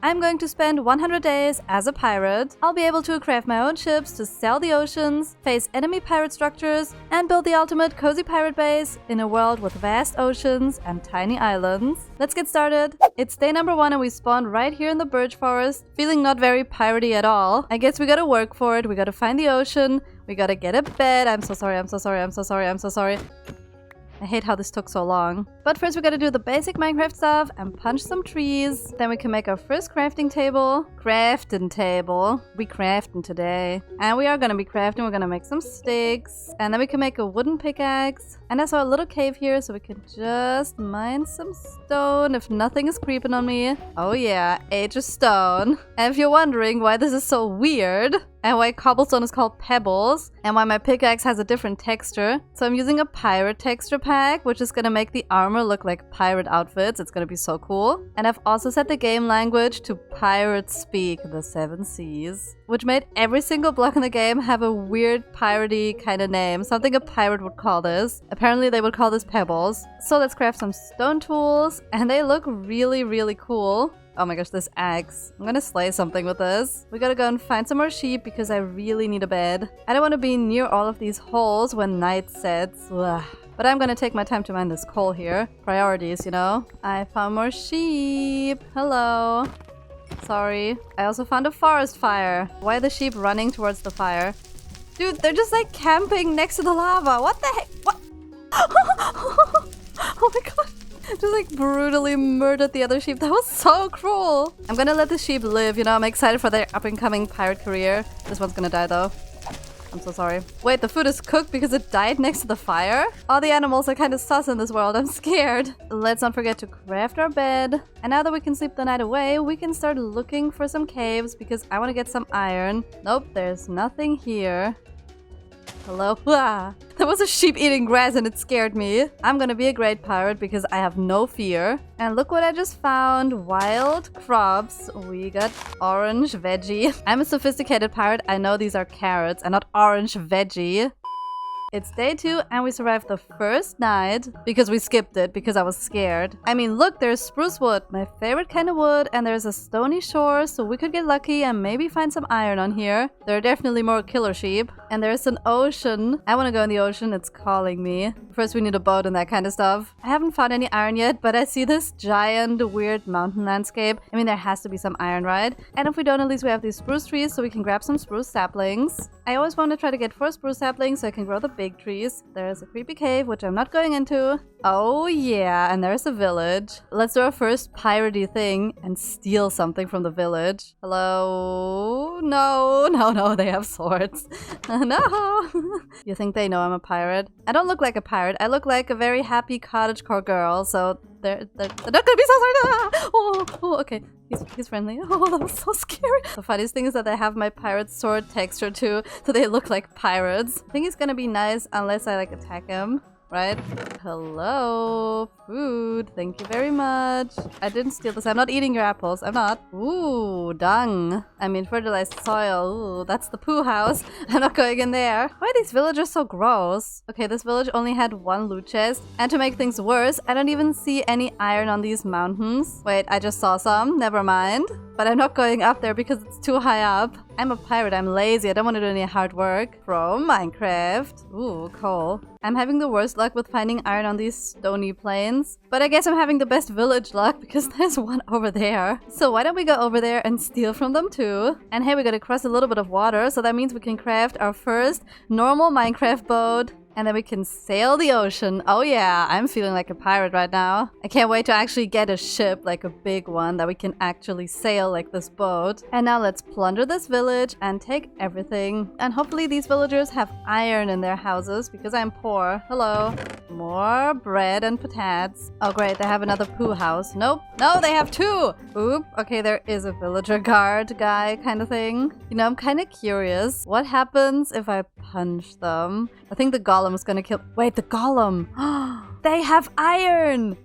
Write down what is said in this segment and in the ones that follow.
I'm going to spend 100 days as a pirate. I'll be able to craft my own ships to sail the oceans, face enemy pirate structures, and build the ultimate cozy pirate base in a world with vast oceans and tiny islands. Let's get started. It's day number 1 and we spawned right here in the birch forest, feeling not very piratey at all. I guess we gotta work for it, we gotta find the ocean, we gotta get a bed. I'm so sorry. I hate how this took so long. But first we gotta do the basic Minecraft stuff and punch some trees. Then we can make our first crafting table. Crafting table. We crafting today. And we are gonna be crafting. We're gonna make some sticks. And then we can make a wooden pickaxe. And I saw a little cave here so we can just mine some stone if nothing is creeping on me. Oh yeah, age of stone. And if you're wondering why this is so weird, and why cobblestone is called pebbles, and why my pickaxe has a different texture. So I'm using a pirate texture pack, which is gonna make the armor look like pirate outfits. It's gonna be so cool. And I've also set the game language to pirate speak, the 7 Seas, which made every single block in the game have a weird piratey kind of name, something a pirate would call this. Apparently they would call this pebbles. So let's craft some stone tools, and they look really, really cool. Oh my gosh, this axe. I'm gonna slay something with this. We gotta go and find some more sheep because I really need a bed. I don't want to be near all of these holes when night sets. Ugh. But I'm gonna take my time to mine this coal here. Priorities, you know? I found more sheep. Hello. Sorry. I also found a forest fire. Why are the sheep running towards the fire? Dude, they're just like camping next to the lava. What the heck? What? Oh my god. Just like brutally murdered the other sheep. That was so cruel. I'm gonna let the sheep live, you know, I'm excited for their up-and-coming pirate career. This one's gonna die though. I'm so sorry. Wait, the food is cooked because it died next to the fire? All the animals are kind of sus in this world. I'm scared. Let's not forget to craft our bed. And now that we can sleep the night away, we can start looking for some caves because I want to get some iron. Nope, there's nothing here. Hello? Ah, there was a sheep eating grass and it scared me. I'm gonna be a great pirate because I have no fear. And look what I just found. Wild crops. We got orange veggie. I'm a sophisticated pirate. I know these are carrots and not orange veggie. It's day 2 and we survived the first night because we skipped it because I was scared. I mean, look, there's spruce wood, my favorite kind of wood, and there's a stony shore, so we could get lucky and maybe find some iron on here. There are definitely more killer sheep. And there's an ocean. I want to go in the ocean, it's calling me. First we need a boat and that kind of stuff. I haven't found any iron yet, but I see this giant, weird mountain landscape. I mean, there has to be some iron, right? And if we don't, at least we have these spruce trees, so we can grab some spruce saplings. I always want to try to get 4 spruce saplings so I can grow the big trees. There's a creepy cave, which I'm not going into. Oh yeah, and there's a village. Let's do our first piratey thing and steal something from the village. Hello? No, they have swords. No! You think they know I'm a pirate? I don't look like a pirate. I look like a very happy cottagecore girl, so they're not gonna be so sorry. Ah! Oh, okay. He's friendly. Oh, that was so scary. The funniest thing is that they have my pirate sword texture too, so they look like pirates. I think he's gonna be nice unless I like attack him. Right? Hello? Food. Thank you very much. I didn't steal this. I'm not eating your apples. I'm not. Ooh, dung. I mean, fertilized soil. Ooh, that's the poo house. I'm not going in there. Why are these villagers so gross? Okay, this village only had 1 loot chest. And to make things worse, I don't even see any iron on these mountains. Wait, I just saw some. Never mind. But I'm not going up there because it's too high up. I'm a pirate. I'm lazy. I don't want to do any hard work. From Minecraft. Ooh, coal. I'm having the worst luck with finding iron on these stony plains. But I guess I'm having the best village luck because there's one over there. So why don't we go over there and steal from them too? And hey, we gotta cross a little bit of water. So that means we can craft our first normal Minecraft boat. And then we can sail the ocean. Oh yeah, I'm feeling like a pirate right now. I can't wait to actually get a ship, like a big one, that we can actually sail like this boat. And now let's plunder this village and take everything. And hopefully these villagers have iron in their houses because I'm poor. Hello. More bread and potatoes. Oh great, they have another poo house. Nope. No, they have 2! Oop. Okay, there is a villager guard guy kind of thing. You know, I'm kind of curious. What happens if I punch them? I think the golem is gonna kill— Wait, the golem! They have iron!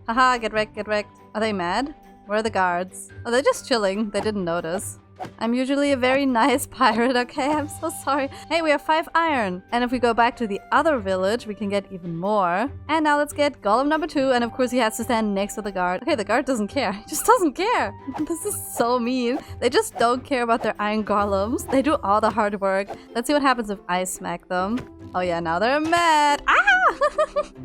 Haha, get wrecked, get wrecked. Are they mad? Where are the guards? Oh, they're just chilling. They didn't notice. I'm usually a very nice pirate, okay? I'm so sorry. Hey, we have 5 iron. And if we go back to the other village, we can get even more. And now let's get golem number 2. And of course, he has to stand next to the guard. Okay, the guard doesn't care. He just doesn't care. This is so mean. They just don't care about their iron golems. They do all the hard work. Let's see what happens if I smack them. Oh yeah, now they're mad. Ah!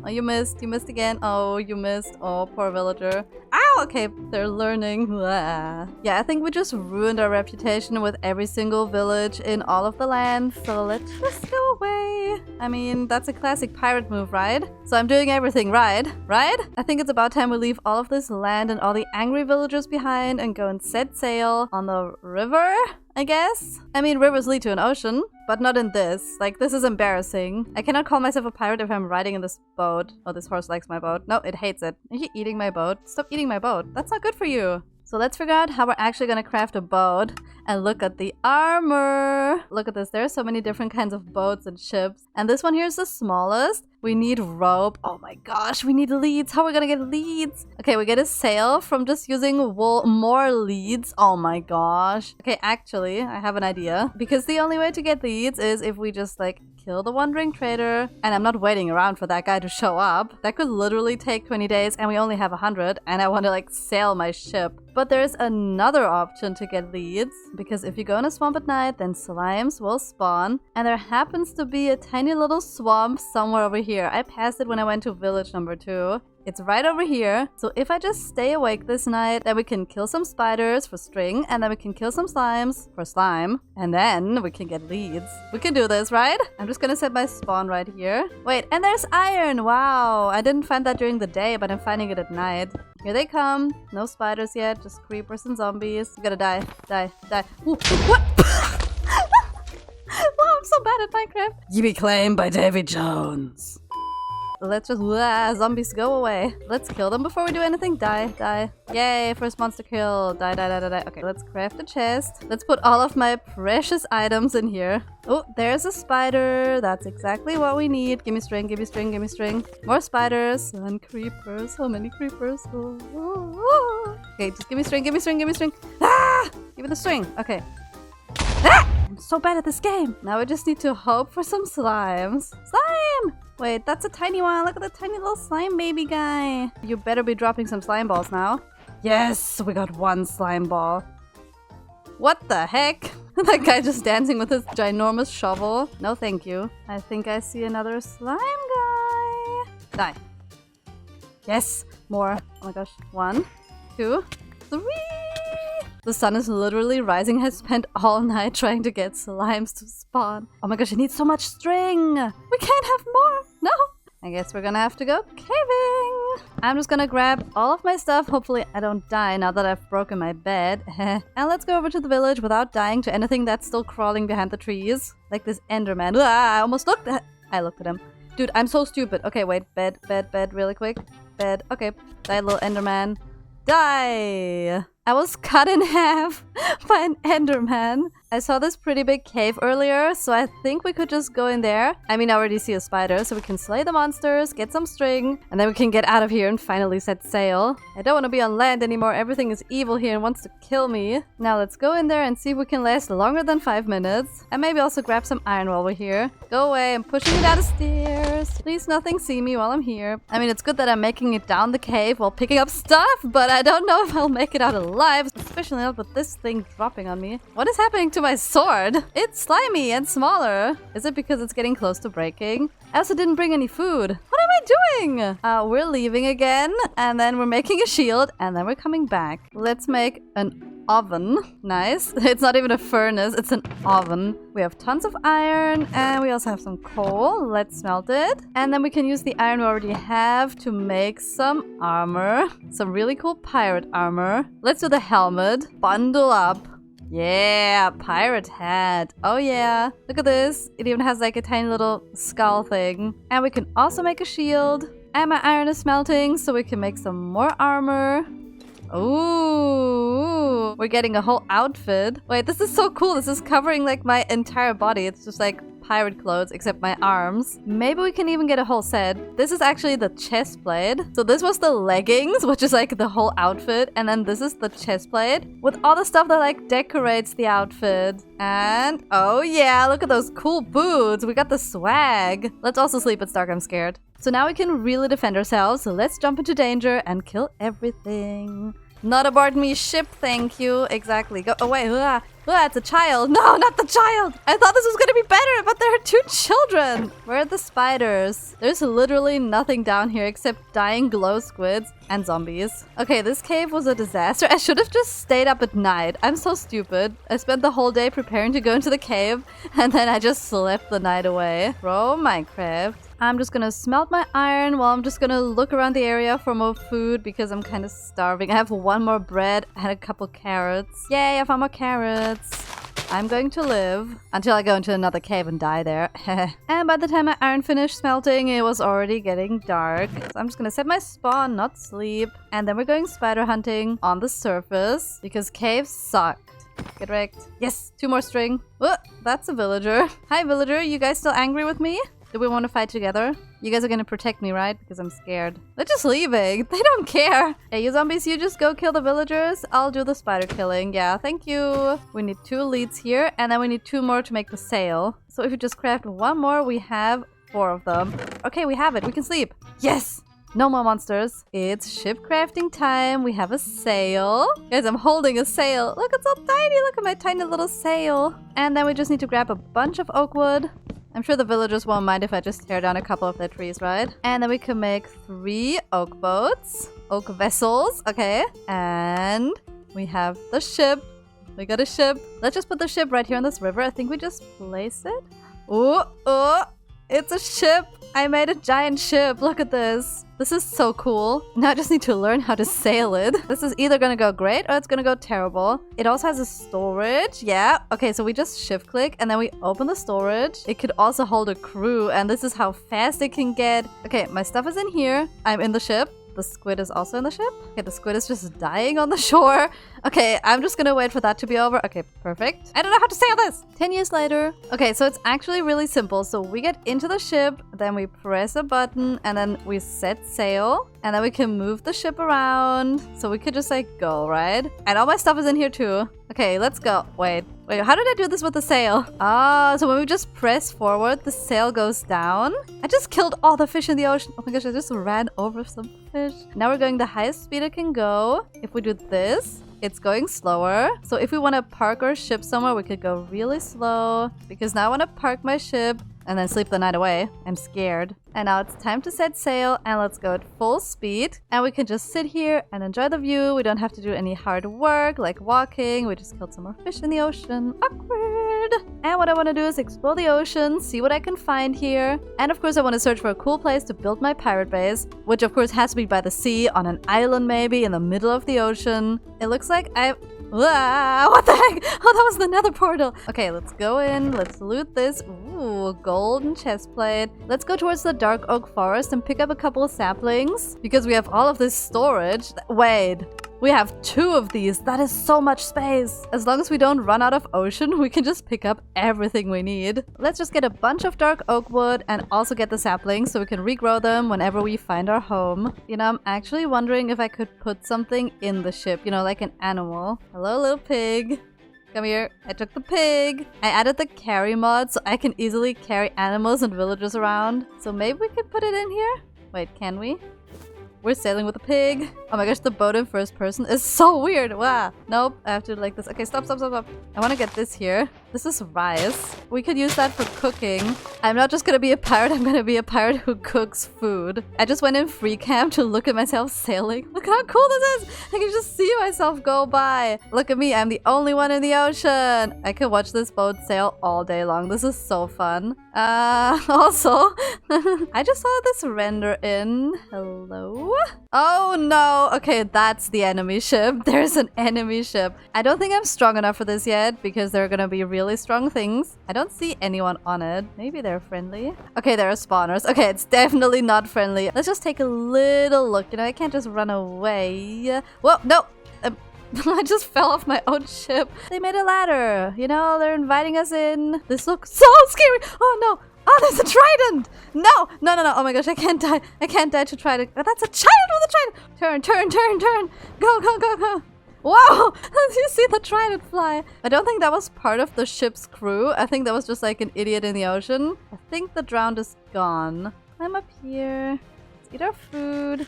Oh, you missed. You missed again. Oh, you missed. Oh, poor villager. Ow! Okay, they're learning. Ah. Yeah, I think we just ruined our reputation with every single village in all of the land. So let's just go away. I mean, that's a classic pirate move, right? So I'm doing everything right? Right? I think it's about time we leave all of this land and all the angry villagers behind and go and set sail on the river, I guess? I mean, rivers lead to an ocean, but not in this. Like, this is embarrassing. I cannot call myself a pirate if I'm riding in this boat. Oh, this horse likes my boat. No, it hates it. Are you eating my boat? Stop eating my boat. That's not good for you. So let's figure out how we're actually gonna craft a boat and look at the armor. Look at this. There are so many different kinds of boats and ships. And this one here is the smallest. We need rope. Oh my gosh, we need leads. How are we gonna get leads? Okay, we get a sail from just using wool. More leads. Oh my gosh. Okay, actually, I have an idea. Because the only way to get leads is if we just like kill the wandering trader. And I'm not waiting around for that guy to show up. That could literally take 20 days and we only have 100. And I want to like sail my ship. But there's another option to get leads. Because if you go in a swamp at night, then slimes will spawn. And there happens to be a tiny little swamp somewhere over here. I passed it when I went to village number 2. It's right over here. So if I just stay awake this night, then we can kill some spiders for string, and then we can kill some slimes for slime, and then we can get leads. We can do this, right? I'm just gonna set my spawn right here. Wait, and there's iron! Wow! I didn't find that during the day, but I'm finding it at night. Here they come. No spiders yet, just creepers and zombies. You gotta die. Die. Die. Ooh, what? Wow, I'm so bad at Minecraft. Yippee claim by Davy Jones. Let's just zombies go away. Let's kill them before we do anything. Die, die. Yay, first monster kill. Die, die, die, die, die. Okay, let's craft a chest. Let's put all of my precious items in here. Oh, there's a spider. That's exactly what we need. Give me string, give me string, give me string. More spiders and creepers. So many creepers. Oh, oh, oh. Okay, just give me string, give me string, give me string. Ah! Give me the string. Okay. Ah! I'm so bad at this game. Now we just need to hope for some slimes. Slime! Wait, that's a tiny one. Look at the tiny little slime baby guy. You better be dropping some slime balls now. Yes, we got one slime ball. What the heck? That guy just dancing with his ginormous shovel. No, thank you. I think I see another slime guy. Die. Yes, more. Oh my gosh. 1, 2, 3. The sun is literally rising. I spent all night trying to get slimes to spawn. Oh my gosh, I need so much string. We can't have more. No. I guess we're gonna have to go caving. I'm just gonna grab all of my stuff. Hopefully I don't die now that I've broken my bed. And let's go over to the village without dying to anything that's still crawling behind the trees. Like this Enderman. I almost looked at... I looked at him. Dude, I'm so stupid. Okay, wait. Bed, bed, bed really quick. Bed. Okay. Die, little Enderman. Die! I was cut in half by an Enderman. I saw this pretty big cave earlier, so I think we could just go in there. I mean, I already see a spider, so we can slay the monsters, get some string, and then we can get out of here and finally set sail. I don't want to be on land anymore. Everything is evil here and wants to kill me. Now let's go in there and see if we can last longer than 5 minutes. And maybe also grab some iron while we're here. Go away, I'm pushing you down the stairs. Please nothing see me while I'm here. I mean, it's good that I'm making it down the cave while picking up stuff, but I don't know if I'll make it out alive, especially not with this thing dropping on me. What is happening to my sword? It's slimy and smaller. Is it because it's getting close to breaking? I also didn't bring any food. What am I doing? We're leaving again, and then we're making a shield, and then we're coming back. Let's make an oven. Nice. It's not even a furnace, it's an oven. We have tons of iron, and we also have some coal. Let's smelt it. And then we can use the iron we already have to make some armor. Some really cool pirate armor. Let's do the helmet. Bundle up. Yeah, pirate hat. Oh yeah. Look at this. It even has like a tiny little skull thing. And we can also make a shield. And my iron is smelting, so we can make some more armor. Ooh, we're getting a whole outfit. Wait, this is so cool. This is covering like my entire body. It's just like pirate clothes except my arms. Maybe we can even get a whole set. This is actually the chest plate. So this was the leggings, which is like the whole outfit. And then this is the chest plate with all the stuff that like decorates the outfit. And oh yeah, look at those cool boots. We got the swag. Let's also sleep. It's dark. I'm scared. So now we can really defend ourselves. So let's jump into danger and kill everything. Not aboard me ship, thank you. Exactly. Go away. It's a child. No, not the child. I thought this was gonna be better, but there are 2 children. Where are the spiders? There's literally nothing down here except dying glow squids and zombies. Okay, this cave was a disaster. I should have just stayed up at night. I'm so stupid. I spent the whole day preparing to go into the cave, and then I just slept the night away. Bro, Minecraft. I'm just gonna smelt my iron while I'm just gonna look around the area for more food because I'm kind of starving. I have 1 more bread and a couple carrots. Yay, I found more carrots. I'm going to live until I go into another cave and die there. And by the time my iron finished smelting, it was already getting dark. So I'm just gonna set my spawn, not sleep. And then we're going spider hunting on the surface because caves suck. Get wrecked. Yes, 2 more string. Oh, that's a villager. Hi, villager. You guys still angry with me? Do we want to fight together? You guys are gonna protect me, right? Because I'm scared. They're just leaving. They don't care. Hey, you zombies, you just go kill the villagers. I'll do the spider killing. Yeah, thank you. We need 2 leads here, and then we need 2 more to make the sail. So if you just craft 1 more, we have 4 of them. Okay, we have it. We can sleep. Yes! No more monsters. It's ship crafting time. We have a sail. Guys, I'm holding a sail. Look, it's so tiny. Look at my tiny little sail. And then we just need to grab a bunch of oak wood. I'm sure the villagers won't mind if I just tear down a couple of their trees, right? And then we can make 3 oak boats. Oak vessels. Okay. And we have the ship. We got a ship. Let's just put the ship right here on this river. I think we just place it. Oh, it's a ship. I made a giant ship. Look at this. This is so cool. Now I just need to learn how to sail it. This is either gonna go great or it's gonna go terrible. It also has a storage. Yeah. Okay, so we just shift click and then we open the storage. It could also hold a crew, and this is how fast it can get. Okay, my stuff is in here. I'm in the ship. The squid is also in the ship. Okay, the squid is just dying on the shore. Okay, I'm just gonna wait for that to be over. Okay, perfect. I don't know how to sail this. 10 years later. Okay, so it's actually really simple. So we get into the ship, then we press a button, and then we set sail. And then we can move the ship around. So we could just like go, right? And all my stuff is in here too. Okay, let's go. Wait, how did I do this with the sail? So when we just press forward, the sail goes down. I just killed all the fish in the ocean. Oh my gosh, I just ran over some fish. Now we're going the highest speed it can go. If we do this, it's going slower. So if we want to park our ship somewhere, we could go really slow. Because now I want to park my ship and then sleep the night away. I'm scared. And now it's time to set sail, and let's go at full speed. And we can just sit here and enjoy the view. We don't have to do any hard work like walking. We just killed some more fish in the ocean. Awkward. And what I want to do is explore the ocean, see what I can find here. And of course I want to search for a cool place to build my pirate base, which of course has to be by the sea, on an island maybe, in the middle of the ocean. It looks like what the heck? Oh, that was the nether portal. Okay, let's go in. Let's loot this. Ooh, golden chest plate. Let's go towards the dark oak forest and pick up a couple of saplings because we have all of this storage. Wait, we have 2 of these. That is so much space. As long as we don't run out of ocean, we can just pick up everything we need. Let's just get a bunch of dark oak wood and also get the saplings so we can regrow them whenever we find our home. You know, I'm actually wondering if I could put something in the ship, you know, like an animal. Hello, little pig. Come here. I took the pig. I added the carry mod so I can easily carry animals and villagers around. So maybe we could put it in here? Wait, can we? We're sailing with a pig. Oh my gosh, the boat in first person is so weird. Wow. Nope, I have to do it like this. Okay, stop. I want to get this here. This is rice. We could use that for cooking. I'm not just gonna be a pirate, I'm gonna be a pirate who cooks food. I just went in free camp to look at myself sailing. Look how cool this is! I can just see myself go by. Look at me, I'm the only one in the ocean. I could watch this boat sail all day long. This is so fun. Also, I just saw this render in. Hello? Oh no! Okay, that's the enemy ship. There's an enemy ship. I don't think I'm strong enough for this yet because there are gonna be really strong things. I don't see anyone on it. Maybe they're friendly. Okay, there are spawners. Okay, it's definitely not friendly. Let's just take a little look. You know, I can't just run away. Whoa, no! I just fell off my own ship. They made a ladder. You know, they're inviting us in. This looks so scary. Oh no. Oh, there's a trident. No, no, no, no. Oh my gosh, I can't die. I can't die to trident. Oh, that's a child with a trident. Turn, turn, turn, turn. Go, go, go, go. Wow! You see the trident fly. I don't think that was part of the ship's crew. I think that was just like an idiot in the ocean. I think the drowned is gone. I'm up here. Let's eat our food.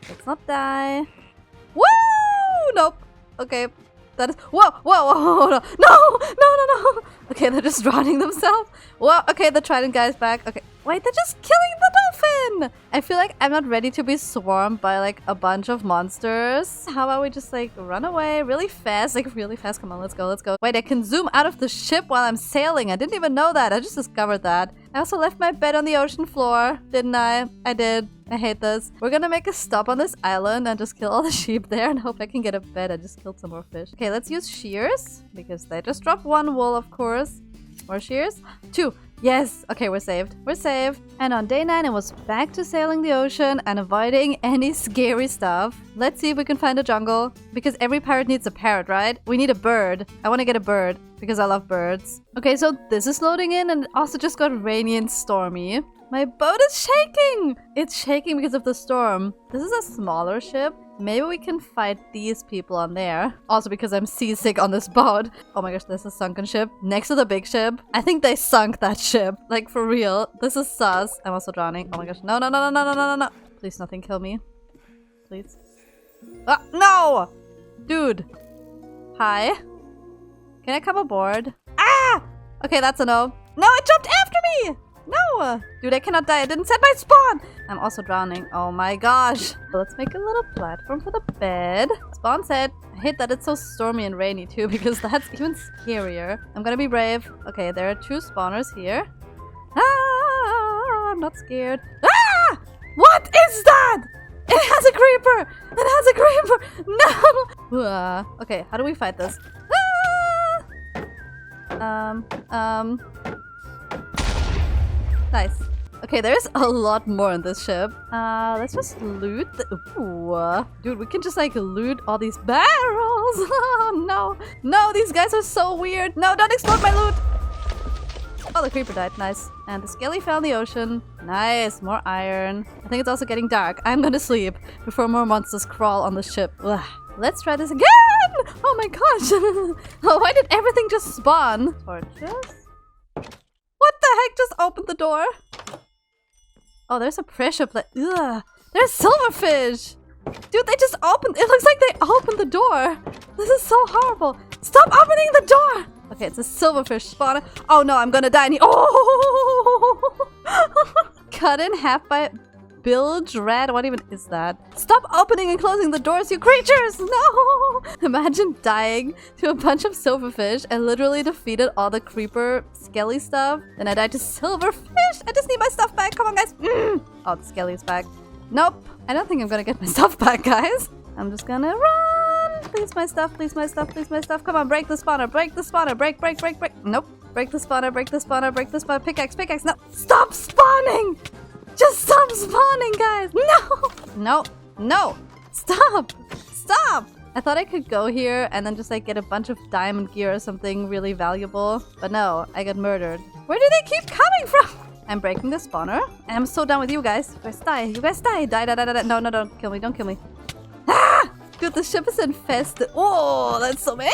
Let's not die. Woo! Nope. Okay. That is— whoa, whoa, whoa, whoa, no, no, no, no, no. Okay, they're just drowning themselves. Whoa, okay, the trident guy's back. Okay, wait, they're just killing the dolphin. I feel like I'm not ready to be swarmed by like a bunch of monsters. How about we just like run away really fast? Like really fast. Come on, let's go, let's go. Wait, I can zoom out of the ship while I'm sailing. I didn't even know that. I just discovered that. I also left my bed on the ocean floor, didn't I? I did. I hate this. We're gonna make a stop on this island and just kill all the sheep there and hope I can get a bed. I just killed some more fish. Okay, let's use shears because they just dropped one wool, of course. More shears? 2. Yes. Okay, we're saved. We're saved. And on day 9, it was back to sailing the ocean and avoiding any scary stuff. Let's see if we can find a jungle. Because every pirate needs a parrot, right? We need a bird. I want to get a bird because I love birds. Okay, so this is loading in and it also just got rainy and stormy. My boat is shaking! It's shaking because of the storm. This is a smaller ship. Maybe we can fight these people on there. Also because I'm seasick on this boat. Oh my gosh, there's a sunken ship next to the big ship. I think they sunk that ship. Like, for real. This is sus. I'm also drowning. Oh my gosh. No, no, no, no, no, no, no, no. Please nothing kill me. Please. Ah, no! Dude. Hi. Can I come aboard? Ah! Okay, that's a no. No, it jumped after me! No! Dude, I cannot die. I didn't set my spawn! I'm also drowning. Oh my gosh. Let's make a little platform for the bed. Spawn set. I hate that it's so stormy and rainy too because that's even scarier. I'm gonna be brave. Okay, there are 2 spawners here. Ah! I'm not scared. Ah! What is that? It has a creeper! It has a creeper! No! Okay, how do we fight this? Ah! Nice. Okay, there's a lot more in this ship. Let's just loot the— ooh. Dude, we can just like loot all these barrels. Oh no. No, these guys are so weird. No, don't explode my loot. Oh, the creeper died. Nice. And the skelly fell in the ocean. Nice. More iron. I think it's also getting dark. I'm gonna sleep before more monsters crawl on the ship. Ugh. Let's try this again. Oh my gosh. Oh, why did everything just spawn? Torches? What the heck just opened the door? Oh, there's a pressure plate. Ugh. There's silverfish. Dude, they just opened— it looks like they opened the door. This is so horrible. Stop opening the door. Okay, it's a silverfish spawner. Oh no, I'm gonna die. Oh! Cut in half by bilge rat. What even is that? Stop opening and closing the doors, you creatures! No! Imagine dying to a bunch of silverfish. I literally defeated all the creeper skelly stuff. Then I died to silverfish. I just need my stuff back. Come on, guys. Oh, the skelly's back. Nope. I don't think I'm gonna get my stuff back, guys. I'm just gonna run. Please, my stuff. Please, my stuff. Please, my stuff. Come on, break the spawner. Break the spawner. Break, break, break, break. Nope. Break the spawner. Break the spawner. Break the spawner. Pickaxe, pickaxe. No. Stop spawning! Just stop spawning, guys! No! No! No! Stop! Stop! I thought I could go here and then just like get a bunch of diamond gear or something really valuable. But no, I got murdered. Where do they keep coming from? I'm breaking the spawner. And I'm so done with you guys. You guys die. You guys die. Die, die, die, die, die. No, no, don't kill me. Don't kill me. Ah! Dude, the ship is infested. Oh, that's so many!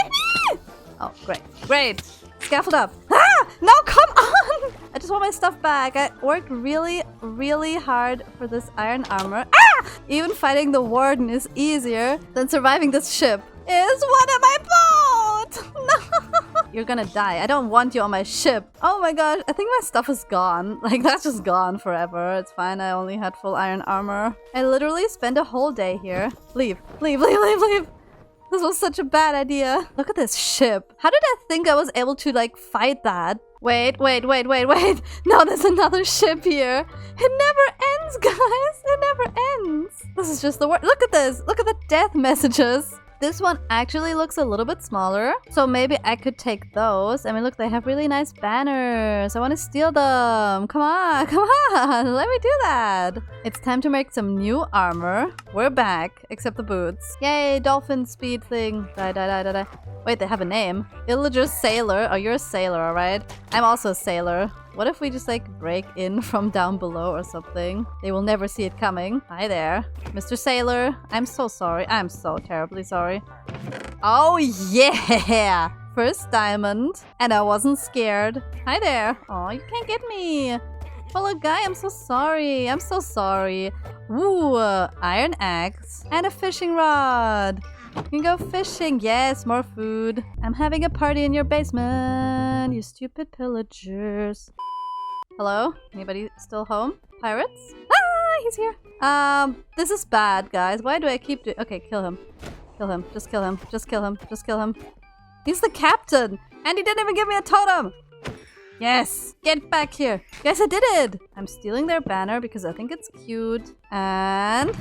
Oh, great. Great. Scaffold up. Ah! No, come on! I just want my stuff back. I worked really, really hard for this iron armor. Ah! Even fighting the warden is easier than surviving this ship. Is one of my boat! No! You're gonna die. I don't want you on my ship. Oh my gosh, I think my stuff is gone. Like, that's just gone forever. It's fine, I only had full iron armor. I literally spent a whole day here. Leave. Leave, leave, leave, leave! This was such a bad idea. Look at this ship. How did I think I was able to, like, fight that? Wait, wait, wait, wait, wait. No, there's another ship here. It never ends, guys. It never ends. This is just the worst. Look at this. Look at the death messages. This one actually looks a little bit smaller, so maybe I could take those. I mean, look, they have really nice banners. I want to steal them. Come on, come on. Let me do that. It's time to make some new armor. We're back, except the boots. Yay, dolphin speed thing. Die. Wait, they have a name. Illager Sailor. Oh, you're a sailor, alright? I'm also a sailor. What if we just like break in from down below or something? They will never see it coming. Hi there, Mr. Sailor. I'm so sorry. I'm so terribly sorry. Oh yeah! First diamond. And I wasn't scared. Hi there. Oh, you can't get me. Fellow guy, I'm so sorry. I'm so sorry. Ooh, iron axe. And a fishing rod. You can go fishing. Yes, more food. I'm having a party in your basement, you stupid pillagers. Hello? Anybody still home? Pirates? Ah, he's here. This is bad, guys. Why do I keep doing— Okay, kill him. Kill him. Just kill him. Just kill him. Just kill him. He's the captain! And he didn't even give me a totem! Yes! Get back here! Yes, I did it! I'm stealing their banner because I think it's cute. And—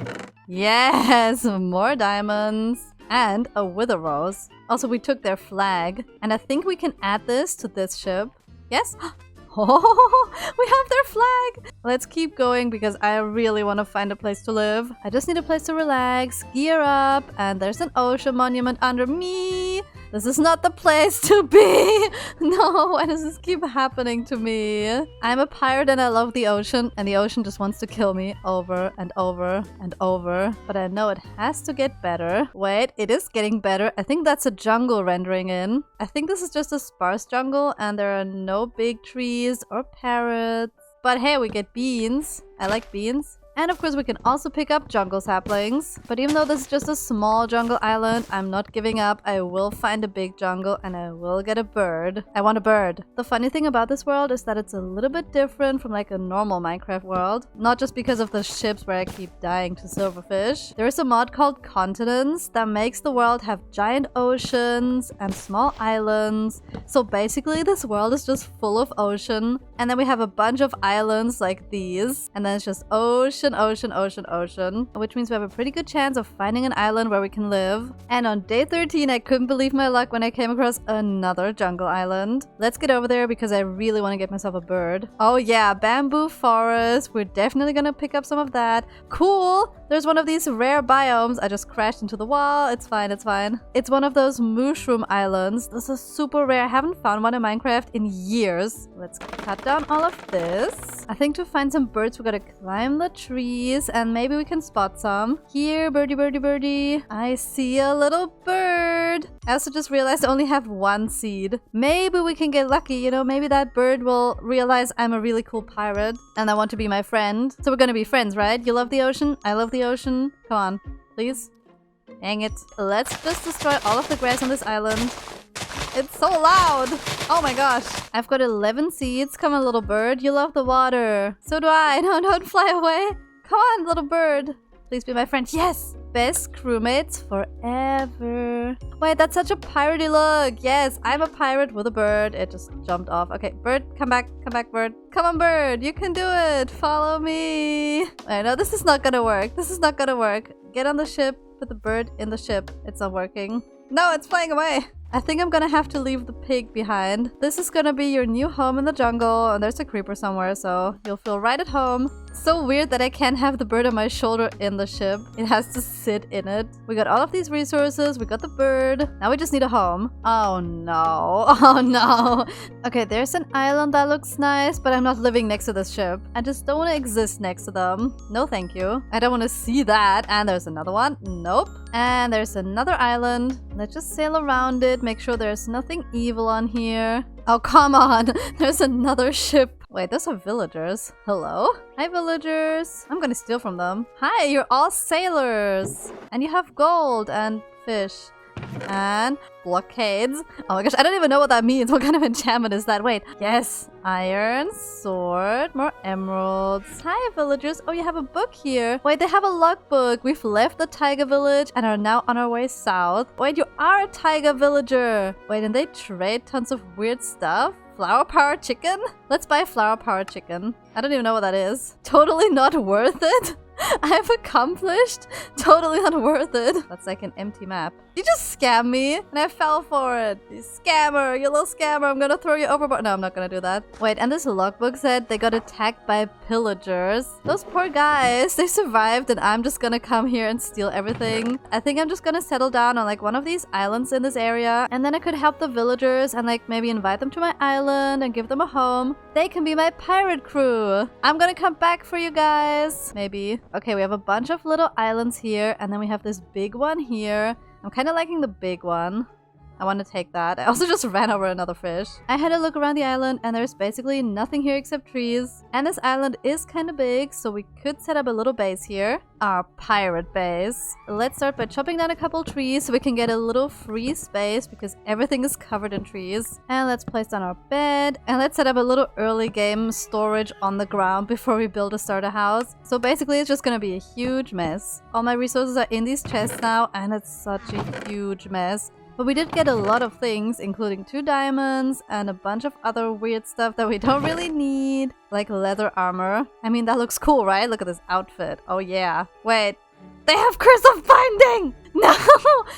yes! More diamonds! And a wither rose. Also, we took their flag. And I think we can add this to this ship. Yes? Oh, we have their flag! Let's keep going because I really want to find a place to live. I just need a place to relax, gear up, and there's an ocean monument under me. This is not the place to be! No, why does this keep happening to me? I'm a pirate and I love the ocean, and the ocean just wants to kill me over and over and over. But I know it has to get better. Wait, it is getting better. I think that's a jungle rendering in. I think this is just a sparse jungle and there are no big trees or parrots. But hey, we get beans. I like beans. And of course we can also pick up jungle saplings. But even though this is just a small jungle island, I'm not giving up. I will find a big jungle and I will get a bird. I want a bird. The funny thing about this world is that it's a little bit different from like a normal Minecraft world. Not just because of the ships where I keep dying to silverfish. There is a mod called Continents that makes the world have giant oceans and small islands. So basically this world is just full of ocean. And then we have a bunch of islands like these. And then it's just ocean, which means we have a pretty good chance of finding an island where we can live. And on day 13, I couldn't believe my luck when I came across another jungle island. Let's get over there because I really want to get myself a bird. Oh yeah, bamboo forest. We're definitely gonna pick up some of that. Cool! There's one of these rare biomes. I just crashed into the wall. It's fine, it's fine. It's one of those mushroom islands. This is super rare. I haven't found one in Minecraft in years. Let's cut down all of this. I think to find some birds, we gotta climb the trees and maybe we can spot some. Here, birdie, birdie, birdie. I see a little bird. I also just realized I only have one seed. Maybe we can get lucky, you know, maybe that bird will realize I'm a really cool pirate and I want to be my friend. So we're gonna be friends, right? You love the ocean? I love the ocean. Come on, please. Dang it. Let's just destroy all of the grass on this island. It's so loud! Oh my gosh. I've got 11 seeds. Come on, little bird. You love the water. So do I. No, don't fly away. Come on, little bird. Please be my friend. Yes! Best crewmates forever. Wait, that's such a piratey look. Yes, I'm a pirate with a bird. It just jumped off. Okay, bird, come back. Come back, bird. Come on, bird. You can do it. Follow me. I know this is not gonna work. This is not gonna work. Get on the ship. Put the bird in the ship. It's not working. No, it's flying away. I think I'm gonna have to leave the pig behind. This is gonna be your new home in the jungle, and there's a creeper somewhere, so you'll feel right at home. So weird that I can't have the bird on my shoulder in the ship. It has to sit in it. We got all of these resources, we got the bird. Now we just need a home. Oh no, oh no. Okay, there's an island that looks nice, but I'm not living next to this ship. I just don't want to exist next to them. No thank you. I don't want to see that. And there's another one. Nope. And there's another island. Let's just sail around it, make sure there's nothing evil on here. Oh, come on. There's another ship. Wait, those are villagers. Hello? Hi, villagers. I'm gonna steal from them. Hi, you're all sailors. And you have gold and fish. And blockades. Oh my gosh, I don't even know what that means. What kind of enchantment is that? Wait. Yes. Iron, sword, more emeralds. Hi, villagers. Oh, you have a book here. Wait, they have a logbook. We've left the tiger village and are now on our way south. Wait, you are a tiger villager. Wait, and they trade tons of weird stuff? Flower power chicken? Let's buy flower power chicken. I don't even know what that is. Totally not worth it. I've accomplished? Totally not worth it. That's like an empty map. You just scammed me and I fell for it. You scammer, you little scammer. I'm gonna throw you overboard. No, I'm not gonna do that. Wait, and this logbook said they got attacked by pillagers. Those poor guys, they survived and I'm just gonna come here and steal everything. I think I'm just gonna settle down on like one of these islands in this area and then I could help the villagers and like maybe invite them to my island and give them a home. They can be my pirate crew. I'm gonna come back for you guys. Maybe. Okay, we have a bunch of little islands here and then we have this big one here. I'm kind of liking the big one. I want to take that. I also just ran over another fish. I had a look around the island and there's basically nothing here except trees. And this island is kind of big, so we could set up a little base here. Our pirate base. Let's start by chopping down a couple trees so we can get a little free space because everything is covered in trees. And let's place down our bed. And let's set up a little early game storage on the ground before we build a starter house. So basically it's just gonna be a huge mess. All my resources are in these chests now and it's such a huge mess. But we did get a lot of things, including 2 diamonds and a bunch of other weird stuff that we don't really need. Like leather armor. I mean, that looks cool, right? Look at this outfit. Oh yeah. Wait. They have Curse of Binding! No!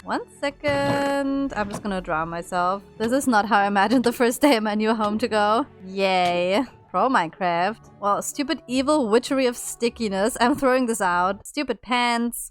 1 second. I'm just gonna drown myself. This is not how I imagined the first day in my new home to go. Yay. Pro Minecraft. Well, stupid evil witchery of stickiness. I'm throwing this out. Stupid pants.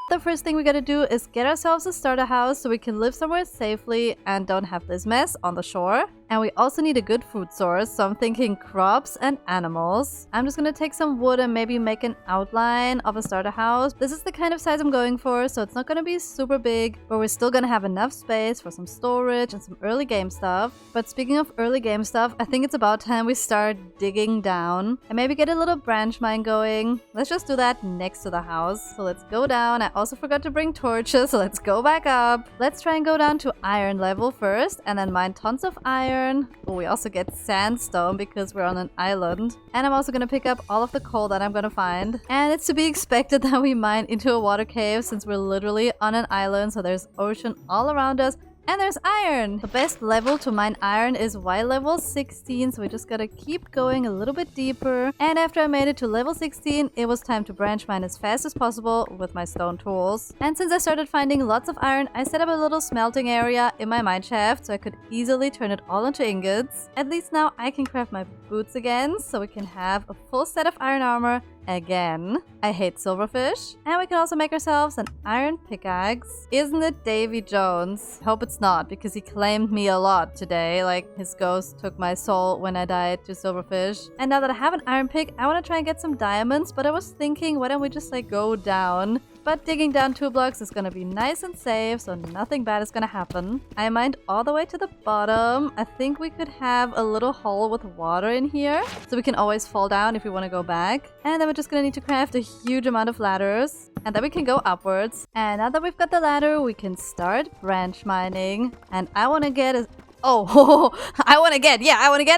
The first thing we gotta do is get ourselves a starter house so we can live somewhere safely and don't have this mess on the shore. And we also need a good food source, so I'm thinking crops and animals. I'm just gonna take some wood and maybe make an outline of a starter house. This is the kind of size I'm going for, so it's not gonna be super big, but we're still gonna have enough space for some storage and some early game stuff. But speaking of early game stuff, I think it's about time we start digging down and maybe get a little branch mine going. Let's just do that next to the house. So let's go down. I also forgot to bring torches, so let's go back up. Let's try and go down to iron level first and then mine tons of iron. Oh, we also get sandstone because we're on an island. And I'm also gonna pick up all of the coal that I'm gonna find. And it's to be expected that we mine into a water cave since we're literally on an island, so there's ocean all around us. And there's iron! The best level to mine iron is Y level 16, so we just gotta keep going a little bit deeper. And after I made it to level 16, it was time to branch mine as fast as possible with my stone tools. And since I started finding lots of iron, I set up a little smelting area in my mine shaft so I could easily turn it all into ingots. At least now I can craft my boots again, so we can have a full set of iron armor again. I hate silverfish. And we can also make ourselves an iron pickaxe. Isn't it Davy Jones? Hope it's not, because he claimed me a lot today. Like, his ghost took my soul when I died to silverfish. And now that I have an iron pick, I want to try and get some diamonds, but I was thinking, why don't we just like go down? But digging down 2 blocks is gonna be nice and safe, so nothing bad is gonna happen. I mined all the way to the bottom. I think we could have a little hole with water in here, so we can always fall down if we want to go back. And then we're just gonna need to craft a huge amount of ladders, and then we can go upwards. And now that we've got the ladder, we can start branch mining. And I want to get a... Oh, I want to get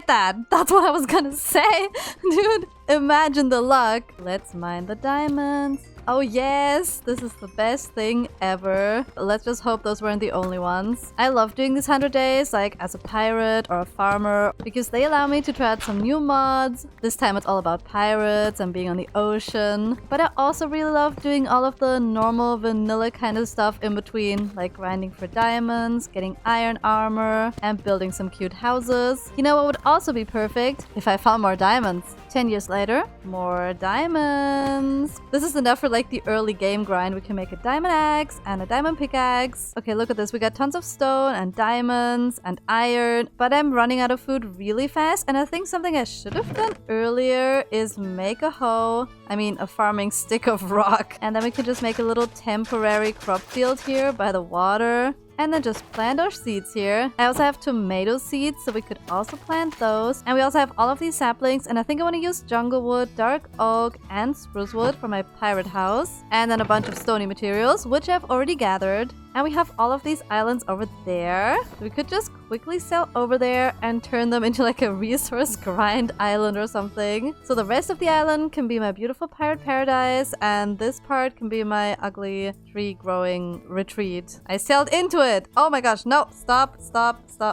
that. That's what I was gonna say. Dude, imagine the luck. Let's mine the diamonds. Oh yes, this is the best thing ever. Let's just hope those weren't the only ones. I love doing these 100 days, like as a pirate or a farmer, because they allow me to try out some new mods. This time it's all about pirates and being on the ocean. But I also really love doing all of the normal vanilla kind of stuff in between, like grinding for diamonds, getting iron armor, and building some cute houses. You know what would also be perfect? If I found more diamonds. 10 years later, more diamonds. This is enough for like the early game grind. We can make a diamond axe and a diamond pickaxe. Okay, look at this. We got tons of stone and diamonds and iron, but I'm running out of food really fast. And I think something I should have done earlier is make a hoe. I mean, a farming stick of rock. And then we can just make a little temporary crop field here by the water. And then just plant our seeds here. I also have tomato seeds, so we could also plant those. And we also have all of these saplings, and I think I want to use jungle wood, dark oak, and spruce wood for my pirate house. And then a bunch of stony materials, which I've already gathered. And we have all of these islands over there. We could just quickly sail over there and turn them into like a resource grind island or something. So the rest of the island can be my beautiful pirate paradise, and this part can be my ugly tree growing retreat. I sailed into it. Oh my gosh, no, stop.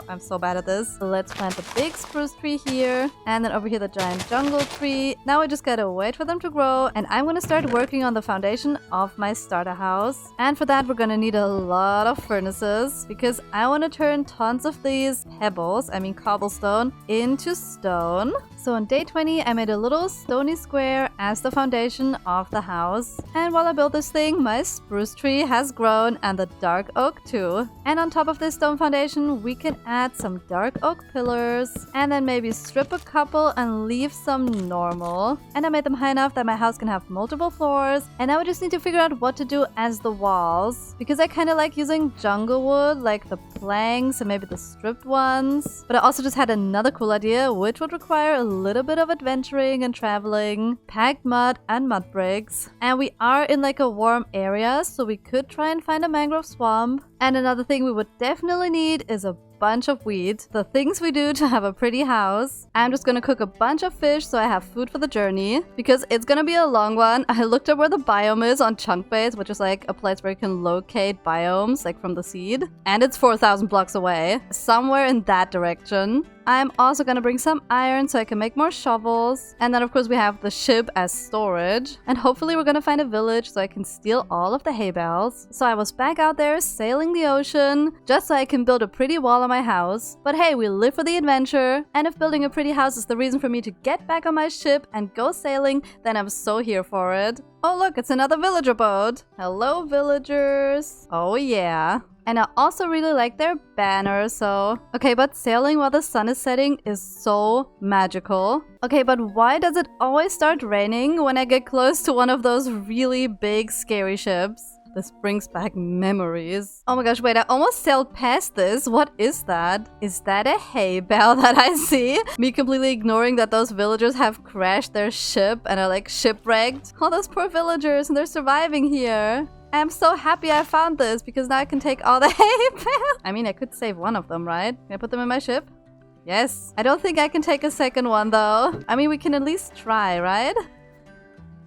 I'm so bad at this. So let's plant the big spruce tree here, and then over here the giant jungle tree. Now we just gotta wait for them to grow, and I'm gonna start working on the foundation of my starter house. And for that we're gonna need a lot of furnaces, because I want to turn tons of these pebbles, I mean cobblestone, into stone. So on day 20 I made a little stony square as the foundation of the house. And while I built this thing, my spruce tree has grown, and the dark oak too. And on top of this stone foundation we can add some dark oak pillars, and then maybe strip a couple and leave some normal. And I made them high enough that my house can have multiple floors, and now we just need to figure out what to do as the walls, because I kind of like using jungle wood, like the planks and maybe the stripped ones. But I also just had another cool idea, which would require a little bit of adventuring and traveling. Packed mud and mud bricks. And we are in like a warm area, so we could try and find a mangrove swamp. And another thing we would definitely need is a bunch of wheat, the things we do to have a pretty house. I'm just gonna cook a bunch of fish so I have food for the journey, because it's gonna be a long one. I looked up where the biome is on Chunkbase, which is like a place where you can locate biomes like from the seed, and it's 4,000 blocks away, somewhere in that direction. I'm also gonna bring some iron so I can make more shovels. And then of course we have the ship as storage. And hopefully we're gonna find a village so I can steal all of the hay bales. So I was back out there sailing the ocean just so I can build a pretty wall on my house. But hey, we live for the adventure. And if building a pretty house is the reason for me to get back on my ship and go sailing, then I'm so here for it. Oh look, it's another villager boat. Hello villagers. Oh yeah. And I also really like their banner, so... Okay, but sailing while the sun is setting is so magical. Okay, but why does it always start raining when I get close to one of those really big, scary ships? This brings back memories. Oh my gosh, wait, I almost sailed past this. What is that? Is that a hay bale that I see? Me completely ignoring that those villagers have crashed their ship and are like shipwrecked. All those poor villagers, and they're surviving here. I'm so happy I found this, because now I can take all the hay bales. I mean, I could save one of them, right? Can I put them in my ship? Yes. I don't think I can take a second one, though. I mean, we can at least try, right?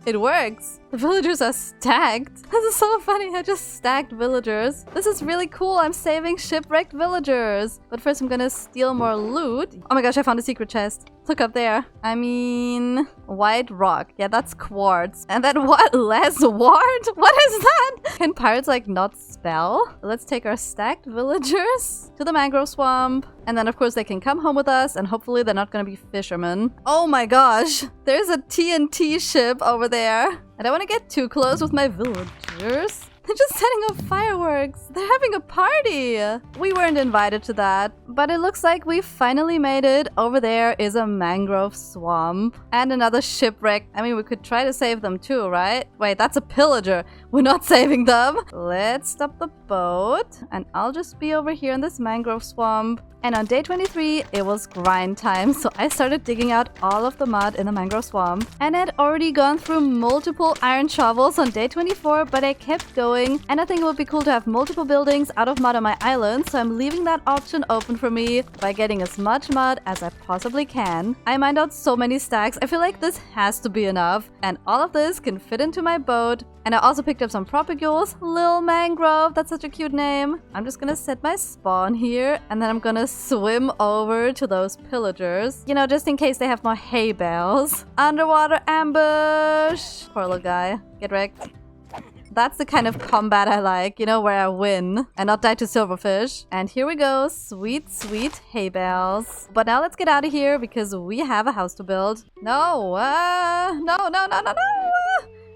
It works. The villagers are stacked. This is so funny. I just stacked villagers. This is really cool. I'm saving shipwrecked villagers. But first I'm gonna steal more loot. Oh my gosh, I found a secret chest. Look up there. I mean, white rock. Yeah, that's quartz. And then what? Less ward? What is that? Can pirates like not spell? Let's take our stacked villagers to the mangrove swamp. And then of course they can come home with us, and hopefully they're not gonna be fishermen. Oh my gosh. There's a TNT ship over there. I don't want to get too close with my villagers. They're just setting off fireworks. They're having a party. We weren't invited to that, but it looks like we finally made it. Over there is a mangrove swamp and another shipwreck. I mean, we could try to save them too, right? Wait, that's a pillager. We're not saving them. Let's stop the boat, and I'll just be over here in this mangrove swamp. And on day 23, it was grind time, so I started digging out all of the mud in the mangrove swamp. And I had already gone through multiple iron shovels on day 24, but I kept going. And I think it would be cool to have multiple buildings out of mud on my island, so I'm leaving that option open for me by getting as much mud as I possibly can. I mined out so many stacks. I feel like this has to be enough, and all of this can fit into my boat. And I also picked up some propagules. Lil Mangrove, that's such a cute name. I'm just gonna set my spawn here, and then I'm gonna swim over to those pillagers. You know, just in case they have more hay bales. Underwater ambush! Poor little guy. Get wrecked. That's the kind of combat I like, you know, where I win and not die to silverfish. And here we go, sweet, sweet hay bales. But now let's get out of here because we have a house to build. No, no.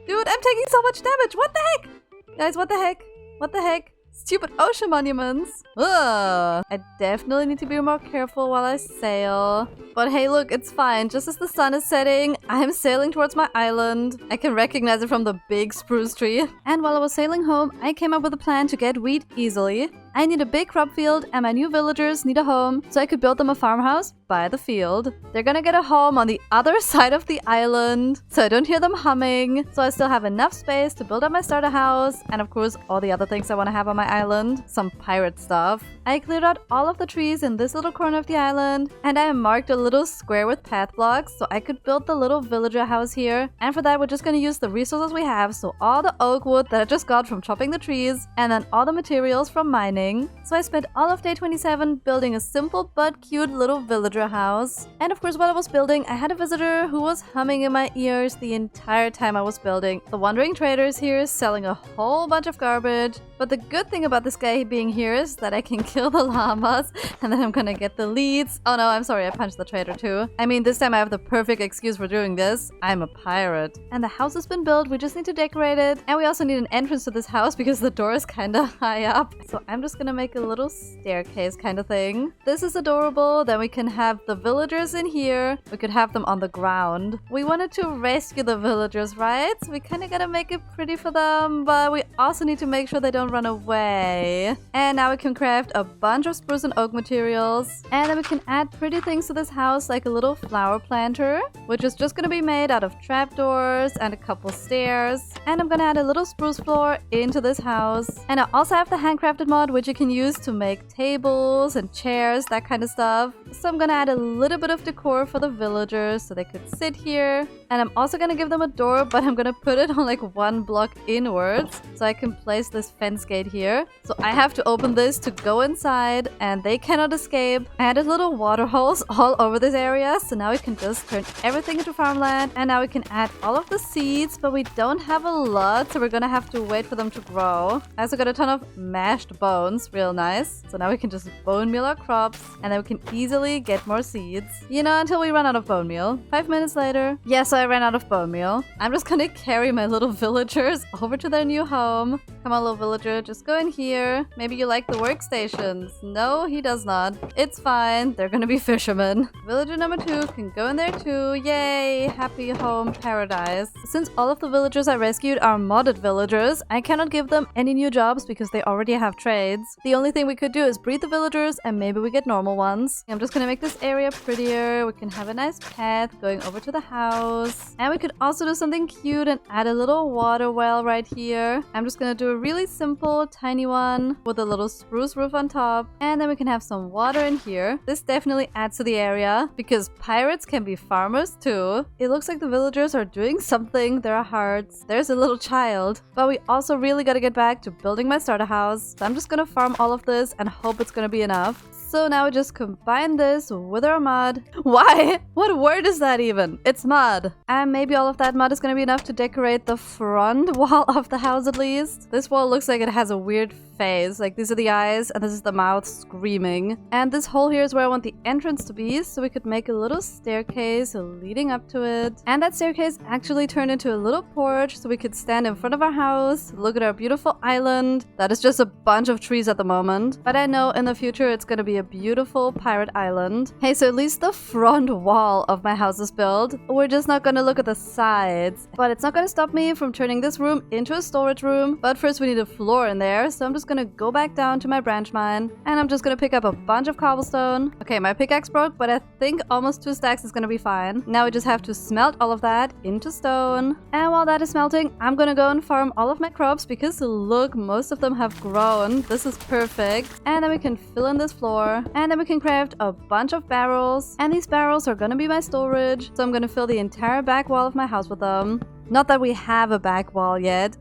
Dude, I'm taking so much damage. What the heck? Guys, what the heck? What the heck? Stupid ocean monuments. Ugh. I definitely need to be more careful while I sail. But hey, look, it's fine. Just as the sun is setting, I'm sailing towards my island. I can recognize it from the big spruce tree. And while I was sailing home, I came up with a plan to get wheat easily. I need a big crop field and my new villagers need a home, so I could build them a farmhouse by the field. They're gonna get a home on the other side of the island, so I don't hear them humming, so I still have enough space to build up my starter house, and of course all the other things I want to have on my island, some pirate stuff. I cleared out all of the trees in this little corner of the island, and I marked a little square with path blocks so I could build the little villager house here, and for that we're just gonna use the resources we have, so all the oak wood that I just got from chopping the trees, and then all the materials from mining. So I spent all of day 27 building a simple but cute little villager house. And of course while I was building, I had a visitor who was humming in my ears the entire time I was building. The wandering trader is here selling a whole bunch of garbage, but the good thing about this guy being here is that I can kill the llamas and then I'm gonna get the leads. Oh no, I'm sorry, I punched the trader too. I mean, this time I have the perfect excuse for doing this. I'm a pirate. And the house has been built, we just need to decorate it. And we also need an entrance to this house because the door is kinda high up. So I'm just gonna make a little staircase kind of thing. This is adorable. Then we can have the villagers in here. We could have them on the ground. We wanted to rescue the villagers, right? So we kinda gotta make it pretty for them, but we also need to make sure they don't run away. And now we can craft a bunch of spruce and oak materials. And then we can add pretty things to this house, like a little flower planter, which is just gonna be made out of trapdoors and a couple stairs. And I'm gonna add a little spruce floor into this house. And I also have the Handcrafted mod, which you can use to make tables and chairs, that kind of stuff. So I'm gonna add a little bit of decor for the villagers so they could sit here. And I'm also gonna give them a door, but I'm gonna put it on like one block inwards so I can place this fence gate here. So I have to open this to go inside and they cannot escape. I added little water holes all over this area, so now we can just turn everything into farmland. And now we can add all of the seeds, but we don't have a lot, so we're gonna have to wait for them to grow. I also got a ton of mashed bones, real nice. So now we can just bone meal our crops and then we can easily get more seeds. You know, until we run out of bone meal. 5 minutes later. Yeah, so I ran out of bone meal. I'm just gonna carry my little villagers over to their new home. Come on, little villager, just go in here. Maybe you like the workstations. No, he does not. It's fine. They're gonna be fishermen. Villager number 2 can go in there too. Yay! Happy home paradise. Since all of the villagers I rescued are modded villagers, I cannot give them any new jobs because they already have trades. The only thing we could do is breed the villagers and maybe we get normal ones. I'm just gonna make this area prettier. We can have a nice path going over to the house. And we could also do something cute and add a little water well right here. I'm just gonna do a really simple, tiny one with a little spruce roof on top. And then we can have some water in here. This definitely adds to the area because pirates can be farmers too. It looks like the villagers are doing something. There are hearts. There's a little child. But we also really gotta get back to building my starter house. So I'm just gonna farm all of this and hope it's gonna be enough. So now we just combine this with our mud. Why? What word is that even? It's mud. And maybe all of that mud is gonna be enough to decorate the front wall of the house at least. This wall looks like it has a weird face. Like these are the eyes and this is the mouth screaming. And this hole here is where I want the entrance to be, so we could make a little staircase leading up to it. And that staircase actually turned into a little porch so we could stand in front of our house, look at our beautiful island. That is just a bunch of trees at the moment. But I know in the future it's gonna be a beautiful pirate island. Hey, so at least the front wall of my house is built. We're just not gonna look at the sides. But it's not gonna stop me from turning this room into a storage room. But first we need a floor in there, so I'm just gonna go back down to my branch mine. And I'm just gonna pick up a bunch of cobblestone. Okay, my pickaxe broke, but I think almost 2 stacks is gonna be fine. Now we just have to smelt all of that into stone. And while that is smelting, I'm gonna go and farm all of my crops because look, most of them have grown. This is perfect. And then we can fill in this floor. And then we can craft a bunch of barrels. And these barrels are gonna be my storage. So I'm gonna fill the entire back wall of my house with them. Not that we have a back wall yet.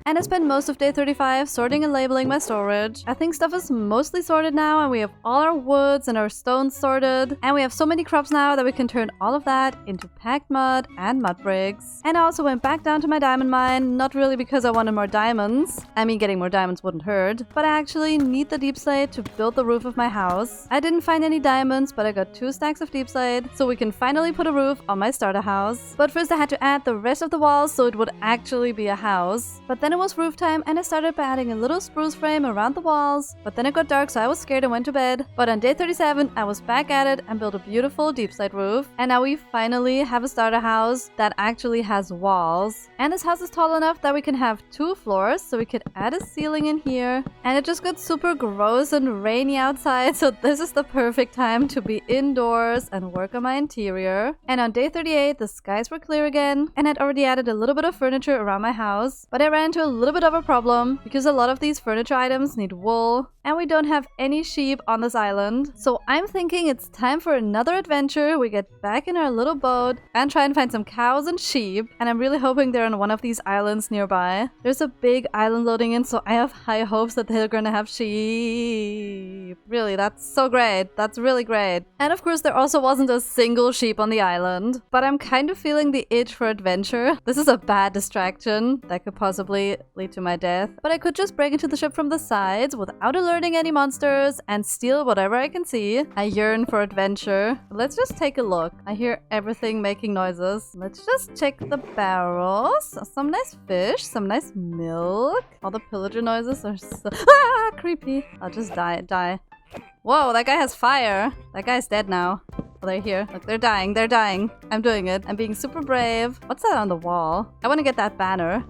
And I spent most of day 35 sorting and labeling my storage. I think stuff is mostly sorted now and we have all our woods and our stones sorted. And we have so many crops now that we can turn all of that into packed mud and mud bricks. And I also went back down to my diamond mine, not really because I wanted more diamonds. I mean, getting more diamonds wouldn't hurt. But I actually need the deep slate to build the roof of my house. I didn't find any diamonds, but I got 2 stacks of deep slate. So we can finally put a roof on my starter house. But first I had to add the rest of the walls so it would actually be a house. But then it was roof time and I started by adding a little spruce frame around the walls, but then it got dark so I was scared and went to bed. But on day 37, I was back at it and built a beautiful deep slate roof. And now we finally have a starter house that actually has walls. And this house is tall enough that we can have 2 floors, so we could add a ceiling in here. And it just got super gross and rainy outside, so this is the perfect time to be indoors and work on my interior. And on day 38, the skies were clear again, and I'd already added a little bit of furniture around my house. But I ran into a little bit of a problem, because a lot of these furniture items need wool, and we don't have any sheep on this island. So I'm thinking it's time for another adventure. We get back in our little boat and try and find some cows and sheep. And I'm really hoping they're on one of these islands nearby. There's a big island loading in, so I have high hopes that they're gonna have sheep. Really, that's so great. That's really great. And of course, there also wasn't a single sheep on the island. But I'm kind of feeling the itch for adventure. This is a bad distraction that could possibly lead to my death. But I could just break into the ship from the sides without alerting any monsters and steal whatever I can see. I yearn for adventure. Let's just take a look. I hear everything making noises. Let's just check the barrels. Some nice fish, some nice milk. All the pillager noises are so creepy. I'll just die. Whoa, that guy has fire. That guy's dead now. Oh, they're here. Look, they're dying. They're dying. I'm doing it. I'm being super brave. What's that on the wall? I want to get that banner.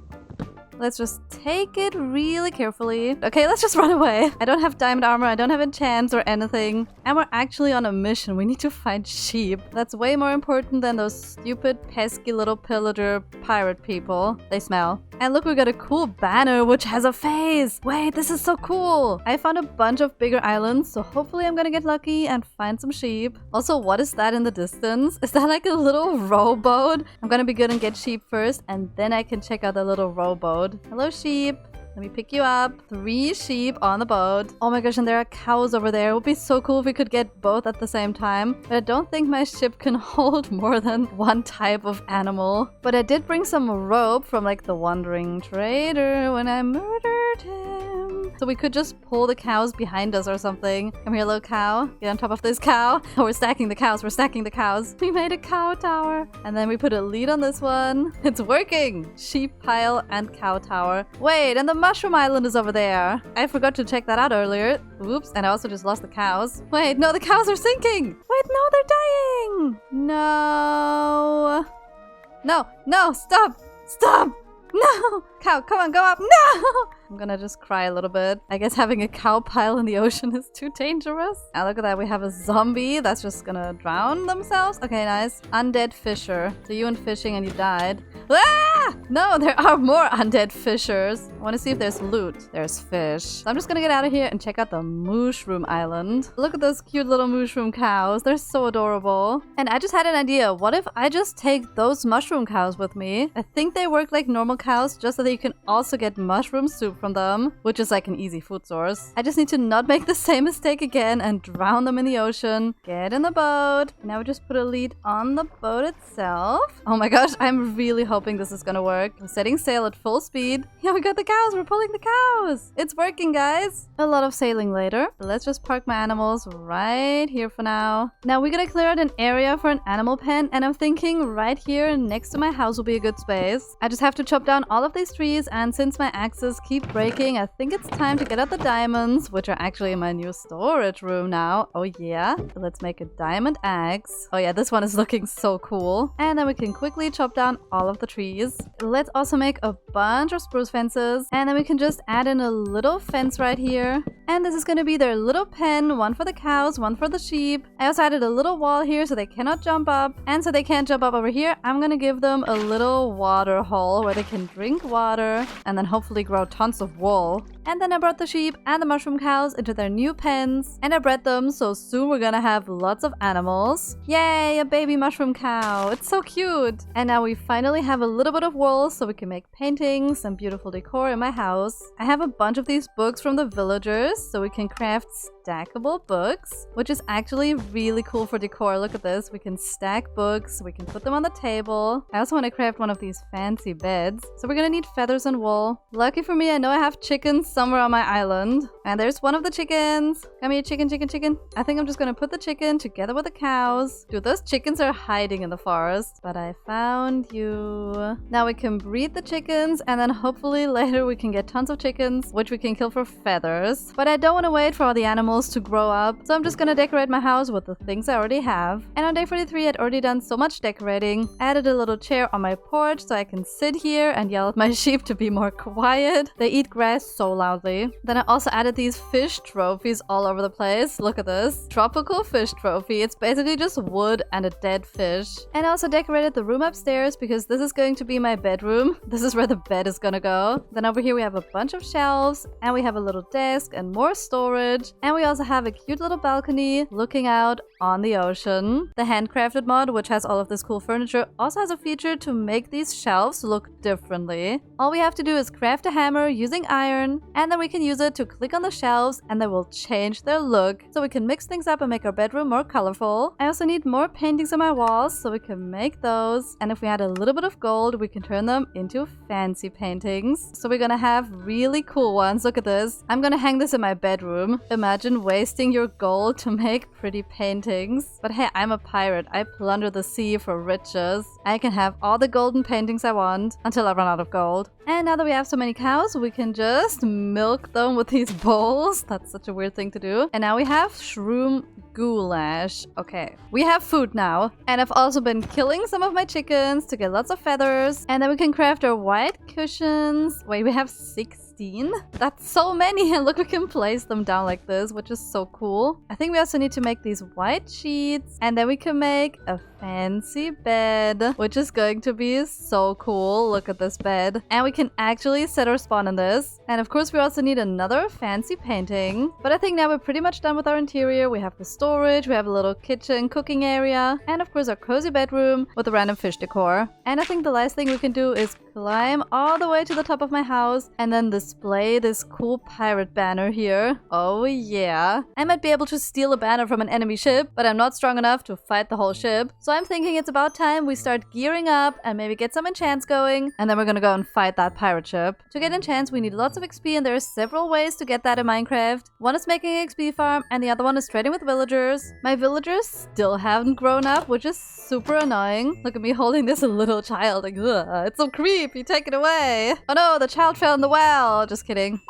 Let's just take it really carefully. Okay, let's just run away. I don't have diamond armor, I don't have enchants or anything. And we're actually on a mission. We need to find sheep. That's way more important than those stupid, pesky little pillager pirate people. They smell. And look, we got a cool banner which has a face. Wait, this is so cool. I found a bunch of bigger islands, so hopefully I'm gonna get lucky and find some sheep. Also, what is that in the distance? Is that like a little rowboat? I'm gonna be good and get sheep first, and then I can check out the little rowboat. Hello, sheep. Let me pick you up. 3 sheep on the boat. Oh my gosh, and there are cows over there. It would be so cool if we could get both at the same time. But I don't think my ship can hold more than one type of animal. But I did bring some rope from like the wandering trader when I murdered him. So we could just pull the cows behind us or something. Come here, little cow. Get on top of this cow. Oh, we're stacking the cows. We're stacking the cows. We made a cow tower. And then we put a lead on this one. It's working. Sheep pile and cow tower. Wait, and the mushroom island is over there. I forgot to check that out earlier. Oops, and I also just lost the cows. Wait, no, the cows are sinking. Wait, no, they're dying. No. No, stop. No! Cow, come on, go up! No! I'm gonna just cry a little bit. I guess having a cow pile in the ocean is too dangerous. And look at that, we have a zombie that's just gonna drown themselves. Okay, nice. Undead fisher. So you went fishing and you died. Ah! No, there are more undead fishers. I want to see if there's loot. There's fish. So I'm just gonna get out of here and check out the mushroom island. Look at those cute little mushroom cows. They're so adorable. And I just had an idea. What if I just take those mushroom cows with me? I think they work like normal cows, just so that you can also get mushroom soup from them, which is like an easy food source. I just need to not make the same mistake again and drown them in the ocean. Get in the boat. Now we just put a lead on the boat itself. Oh my gosh, I'm really hoping this is gonna work. We're setting sail at full speed. Yeah, we got the cows. We're pulling the cows. It's working, guys. A lot of sailing later. But let's just park my animals right here for now. Now we're gonna clear out an area for an animal pen, and I'm thinking right here next to my house will be a good space. I just have to chop down all of these trees, and since my axes keep breaking, I think it's time to get out the diamonds, which are actually in my new storage room now. Oh yeah, let's make a diamond axe. Oh yeah, this one is looking so cool. And then we can quickly chop down all of the trees. Let's also make a bunch of spruce fences, and then we can just add in a little fence right here. And this is going to be their little pen, one for the cows, one for the sheep. I also added a little wall here so they cannot jump up, and so they can't jump up over here, I'm gonna give them a little water hole where they can drink water and then hopefully grow tons of wool. And then I brought the sheep and the mushroom cows into their new pens, and I bred them, so soon we're gonna have lots of animals. Yay, a baby mushroom cow. It's so cute. And now we finally have a little bit of wool so we can make paintings and beautiful decor in my house. I have a bunch of these books from the villagers, feathers so we can craft stackable books, which is actually really cool for decor. Look at this. We can stack books. We can put them on the table. I also want to craft one of these fancy beds. So we're gonna need feathers and wool. Lucky for me, I know I have chickens somewhere on my island. And there's one of the chickens. Come here, chicken, chicken, chicken. I think I'm just gonna put the chicken together with the cows. Dude, those chickens are hiding in the forest. But I found you. Now we can breed the chickens, and then hopefully later we can get tons of chickens, which we can kill for feathers. But I don't want to wait for all the animals to grow up, so I'm just gonna decorate my house with the things I already have. And on day 43, I'd already done so much decorating. I added a little chair on my porch so I can sit here and yell at my sheep to be more quiet. They eat grass so loudly. Then I also added these fish trophies all over the place. Look at this. Tropical fish trophy. It's basically just wood and a dead fish. And I also decorated the room upstairs because this is going to be my bedroom. This is where the bed is gonna go. Then over here we have a bunch of shelves, and we have a little desk and more storage. And we also have a cute little balcony looking out on the ocean. The Handcrafted mod, which has all of this cool furniture, also has a feature to make these shelves look differently. All we have to do is craft a hammer using iron, and then we can use it to click on the shelves and they will change their look. So we can mix things up and make our bedroom more colorful. I also need more paintings on my walls so we can make those. And if we add a little bit of gold, we can turn them into fancy paintings. So we're gonna have really cool ones. Look at this. I'm gonna hang this in my bedroom. Imagine wasting your gold to make pretty paintings. But hey, I'm a pirate. I plunder the sea for riches. I can have all the golden paintings I want until I run out of gold. And now that we have so many cows, we can just milk them with these bowls. That's such a weird thing to do. And now we have shroom goulash. Okay, we have food now. And I've also been killing some of my chickens to get lots of feathers. And then we can craft our white cushions. Wait, we have 16? That's so many. And look, we can place them down like this, which is so cool. I think we also need to make these white sheets. And then we can make a fancy bed, which is going to be so cool. Look at this bed. And we can actually set our spawn in this. And of course, we also need another fancy painting. But I think now we're pretty much done with our interior. We have the storage, we have a little kitchen cooking area, and of course our cozy bedroom with a random fish decor. And I think the last thing we can do is climb all the way to the top of my house and then display this cool pirate banner here. Oh yeah. I might be able to steal a banner from an enemy ship, but I'm not strong enough to fight the whole ship. So I'm thinking it's about time we start gearing up and maybe get some enchants going, and then we're gonna go and fight that pirate ship. To get enchants, we need lots of XP, and there are several ways to get that in Minecraft. One is making an XP farm, and the other one is trading with villagers. My villagers still haven't grown up, which is super annoying. Look at me holding this little child. Like, ugh, it's so creepy. Take it away. Oh no, the child fell in the well. Just kidding.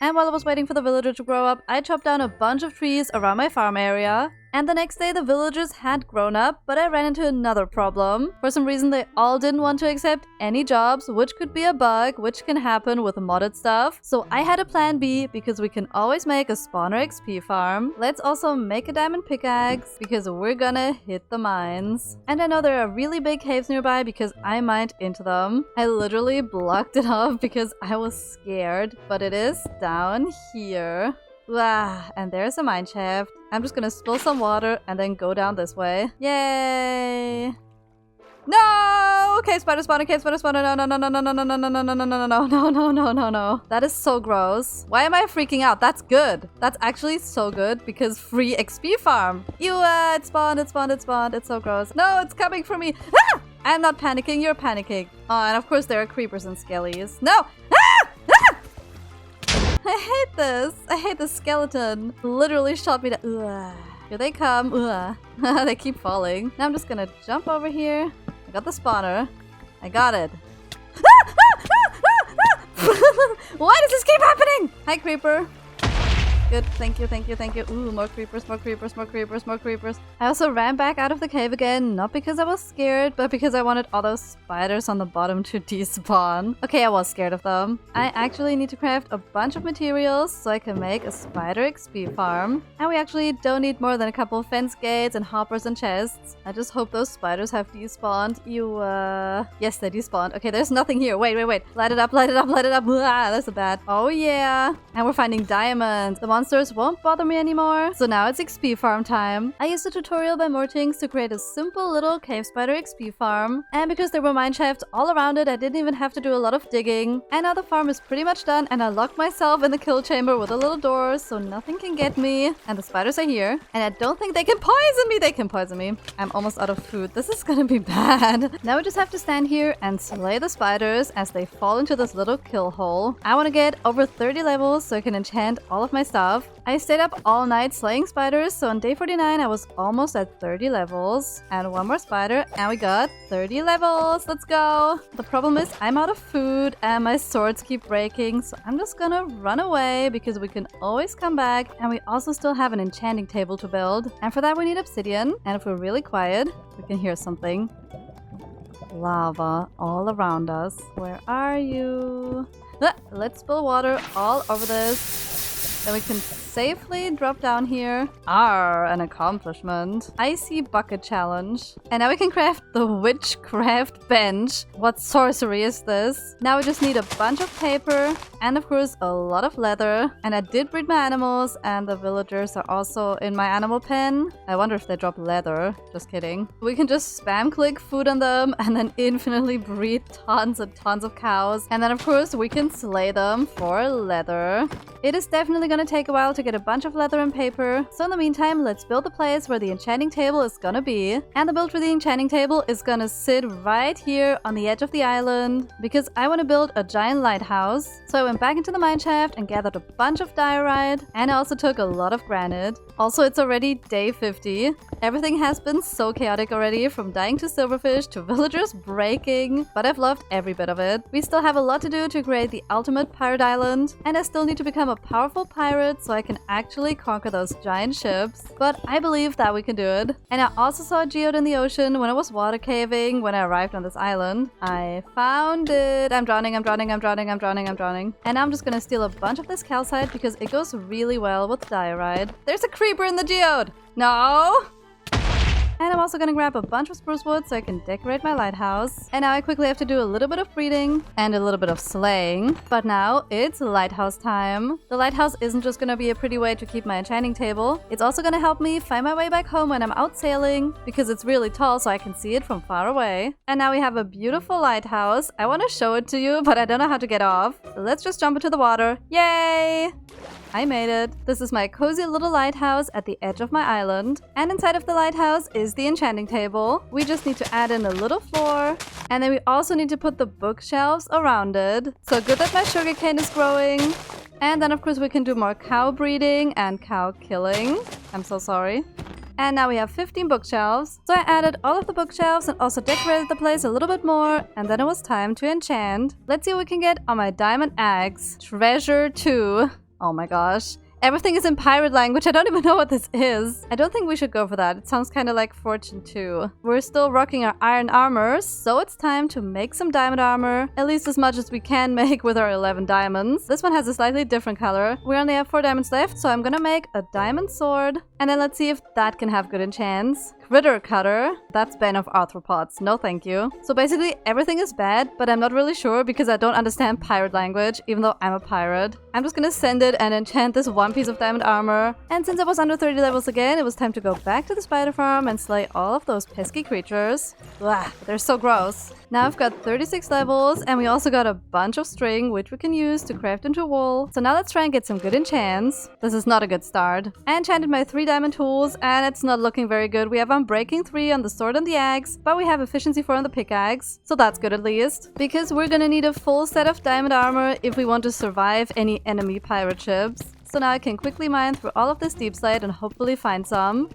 And while I was waiting for the villager to grow up, I chopped down a bunch of trees around my farm area. And the next day the villagers had grown up, but I ran into another problem. For some reason they all didn't want to accept any jobs, which could be a bug, which can happen with modded stuff. So I had a plan B, because we can always make a spawner XP farm. Let's also make a diamond pickaxe, because we're gonna hit the mines. And I know there are really big caves nearby because I mined into them. I literally blocked it off because I was scared, but it is down here. And there's a mine shaft. I'm just gonna spill some water and then go down this way. Yay! No! Cave spider spawner, cave spider spawner. No, no, no, no, no, no, no, no, no, no, no, no, no, no, no, no, no, no, no. That is so gross. Why am I freaking out? That's good. That's actually so good because free XP farm. Ew, it spawned, it spawned, it spawned. It's so gross. No, it's coming for me. Ah! I'm not panicking, you're panicking. Oh, and of course there are creepers and skellies. No! I hate this. I hate the skeleton. Literally shot me down. Ugh. Here they come. Ugh. They keep falling. Now I'm just gonna jump over here. I got the spawner. I got it. Why does this keep happening? Hi, creeper. Good. Thank you, thank you, thank you. Ooh, more creepers, more creepers, more creepers, more creepers. I also ran back out of the cave again, not because I was scared, but because I wanted all those spiders on the bottom to despawn. Okay, I was scared of them. I actually need to craft a bunch of materials so I can make a spider XP farm. And we actually don't need more than a couple of fence gates and hoppers and chests. I just hope those spiders have despawned. Yes, they despawned. Okay, there's nothing here. Wait, wait, wait. Light it up, light it up, light it up. That's a bad. Oh yeah. And we're finding diamonds. The monster monsters won't bother me anymore. So now it's XP farm time. I used a tutorial by Mortings to create a simple little cave spider XP farm. And because there were mine shafts all around it, I didn't even have to do a lot of digging. And now the farm is pretty much done, and I locked myself in the kill chamber with a little door so nothing can get me. And the spiders are here. And I don't think they can poison me. They can poison me. I'm almost out of food. This is gonna be bad. Now we just have to stand here and slay the spiders as they fall into this little kill hole. I want to get over 30 levels so I can enchant all of my stuff. I stayed up all night slaying spiders, so on day 49 I was almost at 30 levels. And one more spider and we got 30 levels. Let's go. The problem is I'm out of food and my swords keep breaking, so I'm just gonna run away because we can always come back, and we also still have an enchanting table to build. And for that we need obsidian, and if we're really quiet we can hear something. Lava all around us. Where are you? Let's spill water all over this. Then we can safely drop down here. An accomplishment. Icy bucket challenge. And now we can craft the witchcraft bench. What sorcery is this? Now we just need a bunch of paper and of course a lot of leather. And I did breed my animals, and the villagers are also in my animal pen. I wonder if they drop leather. Just kidding. We can just spam click food on them and then infinitely breed tons and tons of cows. And then of course we can slay them for leather. It is definitely gonna take a while to get a bunch of leather and paper. So in the meantime, let's build the place where the enchanting table is gonna be. And the build for the enchanting table is gonna sit right here on the edge of the island, because I want to build a giant lighthouse. So I went back into the mine shaft and gathered a bunch of diorite, and I also took a lot of granite. Also, it's already day 50. Everything has been so chaotic already, from dying to silverfish to villagers breaking, but I've loved every bit of it. We still have a lot to do to create the ultimate pirate island, and I still need to become a powerful pirate so I can actually conquer those giant ships. But I believe that we can do it. And I also saw a geode in the ocean when I was water caving when I arrived on this island. I found it. I'm drowning, I'm drowning, I'm drowning, I'm drowning, I'm drowning. And I'm just gonna steal a bunch of this calcite because it goes really well with diorite. There's a creeper in the geode! No! And I'm also gonna grab a bunch of spruce wood so I can decorate my lighthouse. And now I quickly have to do a little bit of breeding and a little bit of slaying. But now it's lighthouse time. The lighthouse isn't just gonna be a pretty way to keep my enchanting table. It's also gonna help me find my way back home when I'm out sailing, because it's really tall so I can see it from far away. And now we have a beautiful lighthouse. I want to show it to you, but I don't know how to get off. Let's just jump into the water. Yay! I made it. This is my cozy little lighthouse at the edge of my island. And inside of the lighthouse is the enchanting table. We just need to add in a little floor. And then we also need to put the bookshelves around it. So good that my sugarcane is growing. And then of course we can do more cow breeding and cow killing. I'm so sorry. And now we have 15 bookshelves. So I added all of the bookshelves and also decorated the place a little bit more. And then it was time to enchant. Let's see what we can get on my diamond axe. Treasure 2. Oh my gosh. Everything is in pirate language. I don't even know what this is. I don't think we should go for that. It sounds kind of like Fortune 2. We're still rocking our iron armor, so it's time to make some diamond armor. At least as much as we can make with our 11 diamonds. This one has a slightly different color. We only have 4 diamonds left, so I'm gonna make a diamond sword. And then let's see if that can have good enchants. Critter cutter. That's bane of arthropods. No thank you. So basically everything is bad, but I'm not really sure because I don't understand pirate language, even though I'm a pirate. I'm just gonna send it and enchant this one piece of diamond armor. And since I was under 30 levels again, it was time to go back to the spider farm and slay all of those pesky creatures. Blah, they're so gross. Now I've got 36 levels, and we also got a bunch of string, which we can use to craft into wool. So now let's try and get some good enchants. This is not a good start. I enchanted my 3 diamond tools, and it's not looking very good. We have Unbreaking 3 on the sword and the axe, but we have Efficiency 4 on the pickaxe. So that's good at least. Because we're gonna need a full set of diamond armor if we want to survive any enemy pirate ships. So now I can quickly mine through all of this deep slate and hopefully find some.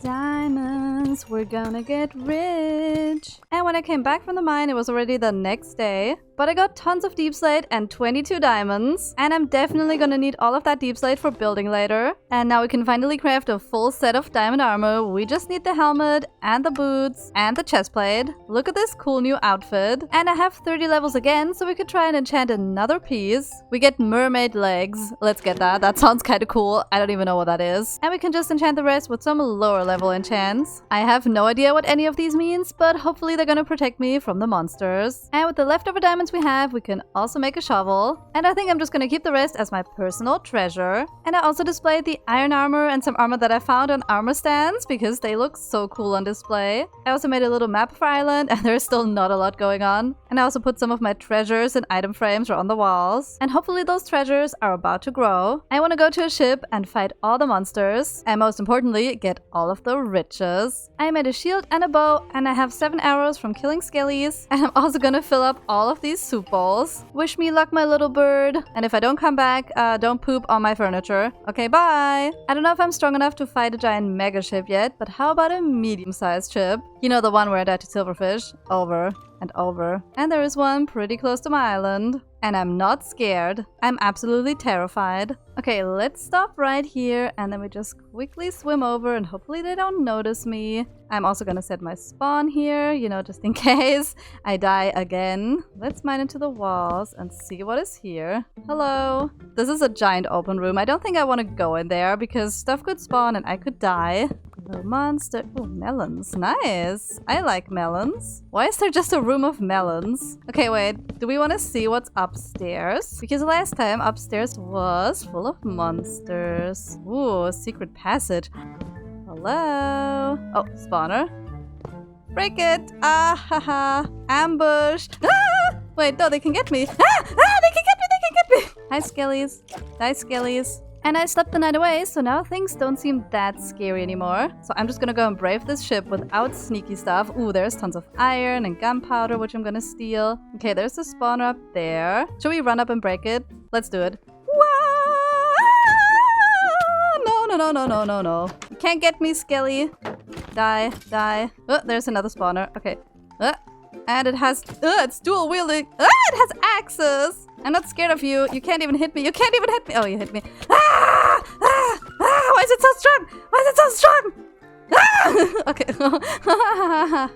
Diamonds, we're gonna get rich. And when I came back from the mine, it was already the next day. But I got tons of deep slate and 22 diamonds. And I'm definitely gonna need all of that deep slate for building later. And now we can finally craft a full set of diamond armor. We just need the helmet and the boots and the chestplate. Look at this cool new outfit. And I have 30 levels again, so we could try and enchant another piece. We get mermaid legs. Let's get that. That sounds kind of cool. I don't even know what that is. And we can just enchant the rest with some lower level enchants. I have no idea what any of these means, but hopefully they're gonna protect me from the monsters. And with the leftover diamonds diamonds we have, we can also make a shovel. And I think I'm just gonna keep the rest as my personal treasure. And I also displayed the iron armor and some armor that I found on armor stands because they look so cool on display. I also made a little map of our island and there's still not a lot going on. And I also put some of my treasures and item frames on the walls. And hopefully those treasures are about to grow. I want to go to a ship and fight all the monsters. And most importantly, get all of the riches. I made a shield and a bow and I have 7 arrows from killing skellies. And I'm also gonna fill up all of these soup bowls. Wish me luck, my little bird. And if I don't come back, don't poop on my furniture. Okay, bye! I don't know if I'm strong enough to fight a giant mega ship yet, but how about a medium-sized ship? You know, the one where I died to silverfish over and over. And there is one pretty close to my island. And I'm not scared. I'm absolutely terrified. Okay, let's stop right here and then we just quickly swim over and hopefully they don't notice me. I'm also gonna set my spawn here, you know, just in case I die again. Let's mine into the walls and see what is here. Hello. This is a giant open room. I don't think I want to go in there because stuff could spawn and I could die. Little monster. Oh, melons. Nice. I like melons. Why is there just a room of melons? Okay, wait. Do we want to see what's upstairs? Because last time upstairs was full of monsters. Ooh, secret passage. Hello. Oh, spawner. Break it. Ah, haha. Ambush. Ah! Wait, no, they can get me. Ah! Ah! They can get me. They can get me. Hi, skellies. Hi, skellies. And I slept the night away, so now things don't seem that scary anymore. So I'm just gonna go and brave this ship without sneaky stuff. Ooh, there's tons of iron and gunpowder, which I'm gonna steal. Okay, there's the spawner up there. Should we run up and break it? Let's do it. No, no, no, no, no, no, no. You can't get me, Skelly. Die, die. Oh, there's another spawner. Okay. And it has... it's dual wielding. It has axes. I'm not scared of you. You can't even hit me. You can't even hit me. Oh, you hit me. Ah! Ah! Ah! Why is it so strong? Why is it so strong? Ah! Okay.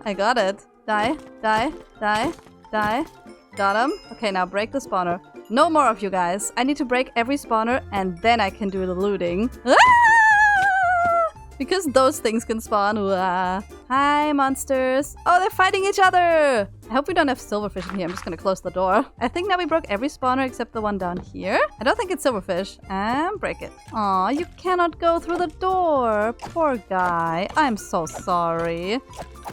I got it. Die, die, die, die. Got him. Okay, now break the spawner. No more of you guys. I need to break every spawner and then I can do the looting. Ah! Because those things can spawn. Wah. Hi, monsters. Oh, they're fighting each other. I hope we don't have silverfish in here. I'm just gonna close the door. I think now we broke every spawner except the one down here. I don't think it's silverfish. And break it. Aw, you cannot go through the door. Poor guy. I'm so sorry.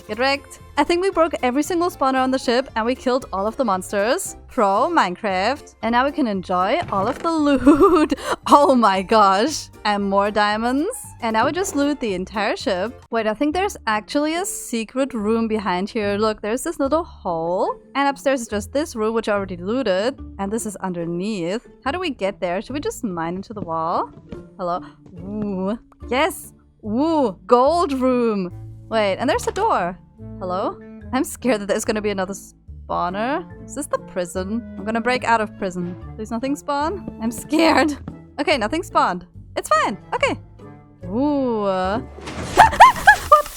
Get wrecked. I think we broke every single spawner on the ship and we killed all of the monsters. Pro Minecraft. And now we can enjoy all of the loot. Oh my gosh. And more diamonds. And now we just loot the entire ship. Wait, I think there's actually a secret room behind here. Look, there's this little hole. And upstairs is just this room, which I already looted. And this is underneath. How do we get there? Should we just mine into the wall? Hello? Ooh. Yes! Ooh, gold room. Wait, and there's a door. Hello? I'm scared that there's gonna be another spawner. Is this the prison? I'm gonna break out of prison. Please nothing spawn? I'm scared. Okay, nothing spawned. It's fine. Okay. Ooh. What?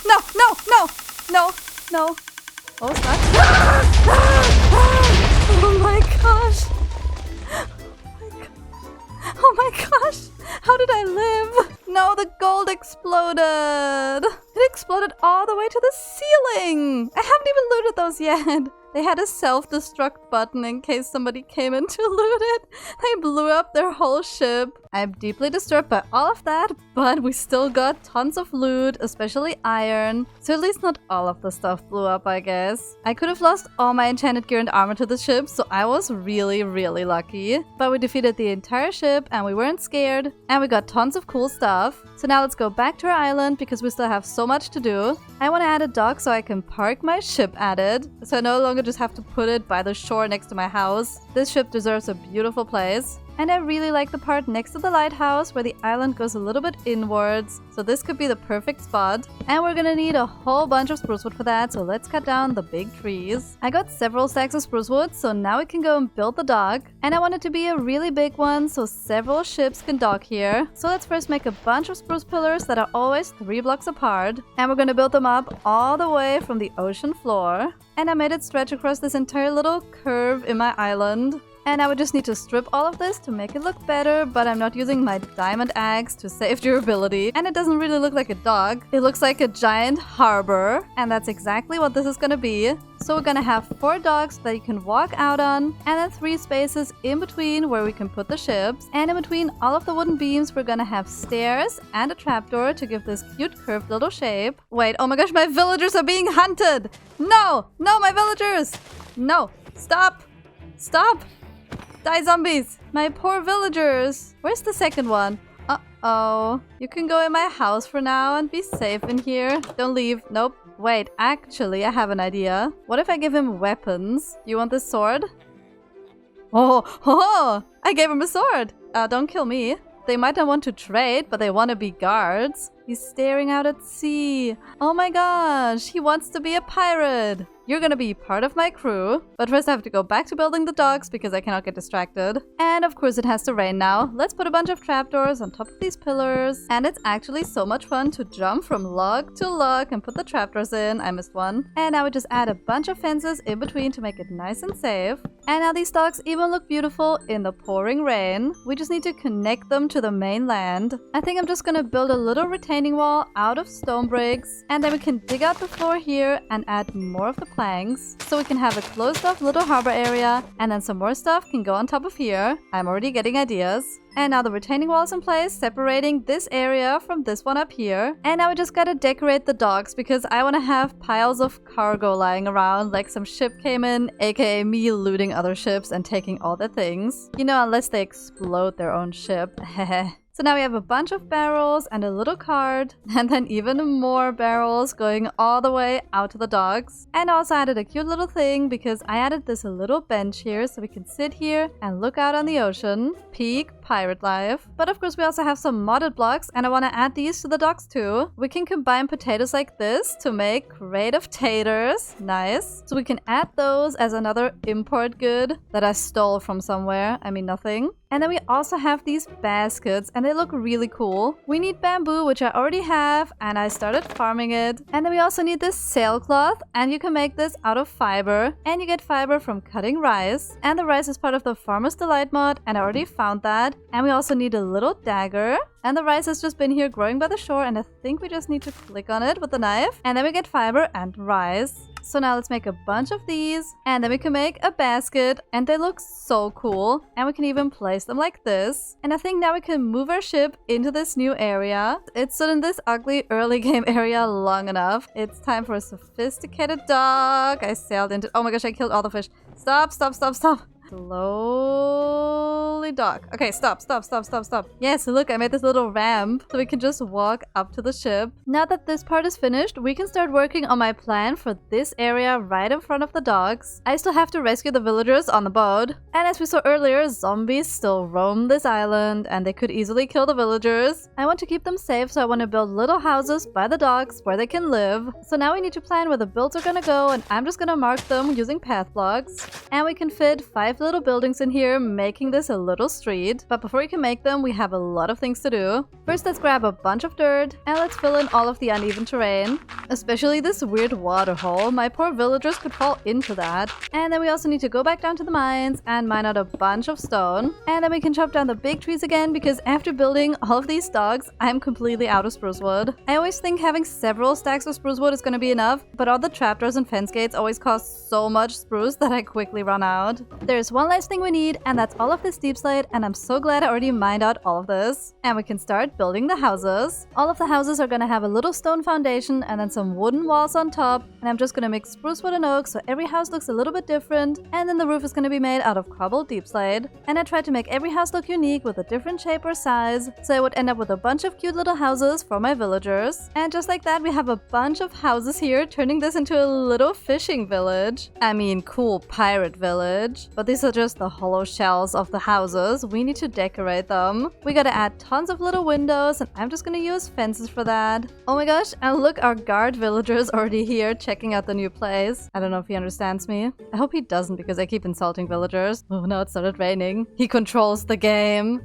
No, no, no, no, no. What was that? Oh my gosh. Oh my gosh. How did I live? No, the gold exploded. It exploded all the way to the ceiling. I haven't even looted those yet. They had a self-destruct button in case somebody came in to loot it. They blew up their whole ship. I'm deeply disturbed by all of that, but we still got tons of loot, especially iron. So at least not all of the stuff blew up, I guess. I could have lost all my enchanted gear and armor to the ship, so I was really, really lucky. But we defeated the entire ship and we weren't scared. And we got tons of cool stuff. So now let's go back to our island because we still have so much to do. I want to add a dock so I can park my ship at it. So I no longer just have to put it by the shore next to my house. This ship deserves a beautiful place. And I really like the part next to the lighthouse where the island goes a little bit inwards. So this could be the perfect spot. And we're gonna need a whole bunch of spruce wood for that, so let's cut down the big trees. I got several stacks of spruce wood, so now we can go and build the dock. And I want it to be a really big one, so several ships can dock here. So let's first make a bunch of spruce pillars that are always 3 blocks apart. And we're gonna build them up all the way from the ocean floor. And I made it stretch across this entire little curve in my island. And I would just need to strip all of this to make it look better, but I'm not using my diamond axe to save durability. And it doesn't really look like a dock. It looks like a giant harbor, and that's exactly what this is gonna be. So we're gonna have 4 docks that you can walk out on, and then 3 spaces in between where we can put the ships. And in between all of the wooden beams, we're gonna have stairs and a trapdoor to give this cute curved little shape. Wait, oh my gosh, my villagers are being hunted! No! No, my villagers! No! Stop! Stop! Die, zombies! My poor villagers! Where's the second one? Uh-oh. You can go in my house for now and be safe in here. Don't leave. Nope. Wait, actually, I have an idea. What if I give him weapons? You want this sword? Oh, I gave him a sword. Don't kill me. They might not want to trade, but they want to be guards. He's staring out at sea. Oh my gosh, he wants to be a pirate. You're gonna be part of my crew. But first I have to go back to building the docks because I cannot get distracted. And of course it has to rain now. Let's put a bunch of trapdoors on top of these pillars. And it's actually so much fun to jump from log to log and put the trapdoors in. I missed one. And I would just add a bunch of fences in between to make it nice and safe. And now these docks even look beautiful in the pouring rain. We just need to connect them to the mainland. I think I'm just gonna build a little retaining wall out of stone bricks. And then we can dig out the floor here and add more of the planks, so we can have a closed off little harbor area, and then some more stuff can go on top of here. I'm already getting ideas. And now the retaining wall is in place, separating this area from this one up here. And now we just gotta decorate the docks because I want to have piles of cargo lying around, like some ship came in, aka me looting other ships and taking all their things. You know, unless they explode their own ship. Hehe. So now we have a bunch of barrels and a little cart, and then even more barrels going all the way out to the docks. And I also added a cute little thing because I added this little bench here so we can sit here and look out on the ocean. Peak pirate life. But of course we also have some modded blocks, and I want to add these to the docks too. We can combine potatoes like this to make creative taters. Nice. So we can add those as another import good that I stole from somewhere. I mean nothing. And then we also have these baskets, and they look really cool. We need bamboo, which I already have, and I started farming it. And then we also need this sailcloth, and you can make this out of fiber. And you get fiber from cutting rice. And the rice is part of the Farmer's Delight mod, and I already found that. And we also need a little dagger. And the rice has just been here growing by the shore, and I think we just need to click on it with the knife. And then we get fiber and rice. So now let's make a bunch of these, and then we can make a basket, and they look so cool. And we can even place them like this. And I think now we can move our ship into this new area. It's stood in this ugly early game area long enough. It's time for a sophisticated dock. I sailed into— oh my gosh, I killed all the fish. Stop, stop, stop, stop. Slowly dock. Okay, stop, stop, stop, stop, stop. Yes, look, I made this little ramp so we can just walk up to the ship. Now that this part is finished, we can start working on my plan for this area right in front of the docks. I still have to rescue the villagers on the boat. And as we saw earlier, zombies still roam this island and they could easily kill the villagers. I want to keep them safe, so I want to build little houses by the docks where they can live. So now we need to plan where the builds are gonna go, and I'm just gonna mark them using path blocks. And we can fit 5 little buildings in here, making this a little street. But before we can make them, we have a lot of things to do. First, let's grab a bunch of dirt and let's fill in all of the uneven terrain, especially this weird water hole. My poor villagers could fall into that. And then we also need to go back down to the mines and mine out a bunch of stone. And then we can chop down the big trees again, because after building all of these docks, I'm completely out of spruce wood. I always think having several stacks of spruce wood is going to be enough, but all the trapdoors and fence gates always cost so much spruce that I quickly run out. There's one last thing we need, and that's all of this deep slate, and I'm so glad I already mined out all of this. And we can start building the houses. All of the houses are gonna have a little stone foundation and then some wooden walls on top, and I'm just gonna mix spruce wood and oak so every house looks a little bit different, and then the roof is gonna be made out of cobbled deep slate. And I tried to make every house look unique with a different shape or size, so I would end up with a bunch of cute little houses for my villagers. And just like that, we have a bunch of houses here, turning this into a little fishing village. I mean, cool pirate village. But these are just the hollow shells of the houses. We need to decorate them. We gotta add tons of little windows, and I'm just gonna use fences for that. Oh my gosh, and look, our guard villager's already here checking out the new place. I don't know if he understands me. I hope he doesn't, because I keep insulting villagers. Oh, now it started raining. He controls the game.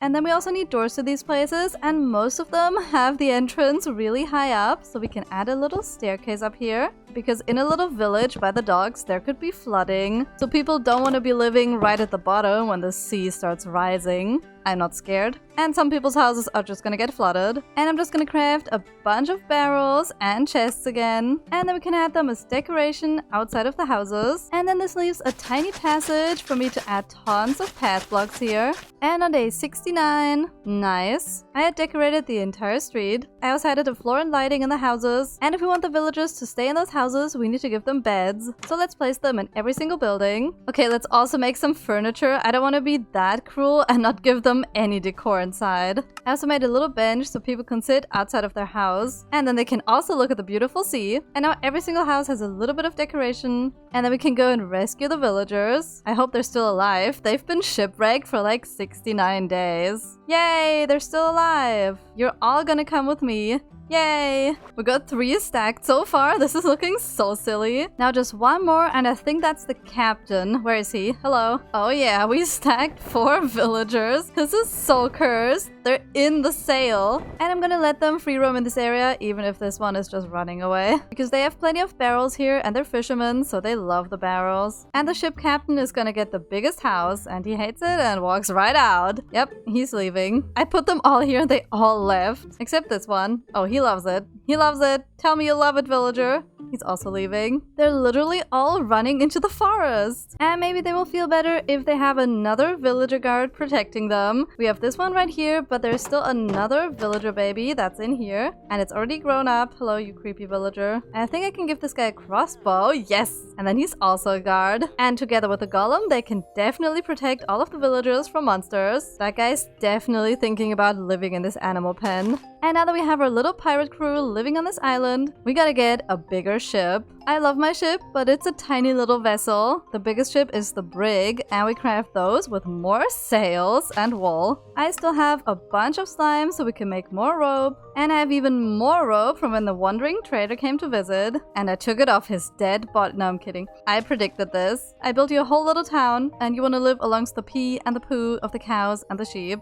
And then we also need doors to these places, and most of them have the entrance really high up, so we can add a little staircase up here. Because in a little village by the docks, there could be flooding. So people don't want to be living right at the bottom when the sea starts rising. I'm not scared. And some people's houses are just gonna get flooded. And I'm just gonna craft a bunch of barrels and chests again. And then we can add them as decoration outside of the houses. And then this leaves a tiny passage for me to add tons of path blocks here. And on day 69, nice, I had decorated the entire street. I also added a floor and lighting in the houses. And if we want the villagers to stay in those houses, we need to give them beds. So let's place them in every single building. Okay, let's also make some furniture. I don't want to be that cruel and not give them any decor inside. I also made a little bench so people can sit outside of their house. And then they can also look at the beautiful sea. And now every single house has a little bit of decoration. And then we can go and rescue the villagers. I hope they're still alive. They've been shipwrecked for like 69 days. Yay, they're still alive. You're all gonna come with me. Yay! We got 3 stacked so far. This is looking so silly. Now just one more, and I think that's the captain. Where is he? Hello. Oh yeah, we stacked 4 villagers. This is so cursed. They're in the sail. And I'm gonna let them free roam in this area, even if this one is just running away. Because they have plenty of barrels here, and they're fishermen, so they love the barrels. And the ship captain is gonna get the biggest house, and he hates it and walks right out. Yep, he's leaving. I put them all here, and they all left. Except this one. Oh, he loves it. He loves it. Tell me you love it, villager. He's also leaving. They're literally all running into the forest. And maybe they will feel better if they have another villager guard protecting them. We have this one right here, but there's still another villager baby that's in here. And it's already grown up. Hello, you creepy villager. And I think I can give this guy a crossbow. Yes! And then he's also a guard. And together with the golem, they can definitely protect all of the villagers from monsters. That guy's definitely thinking about living in this animal pen. And now that we have our little pirate crew living on this island, we gotta get a bigger ship. I love my ship, but it's a tiny little vessel. The biggest ship is the brig, and we craft those with more sails and wool. I still have a bunch of slime so we can make more rope, and I have even more rope from when the wandering trader came to visit, and I took it off his dead body. No, I'm kidding. I predicted this. I built you a whole little town, and you want to live amongst the pee and the poo of the cows and the sheep.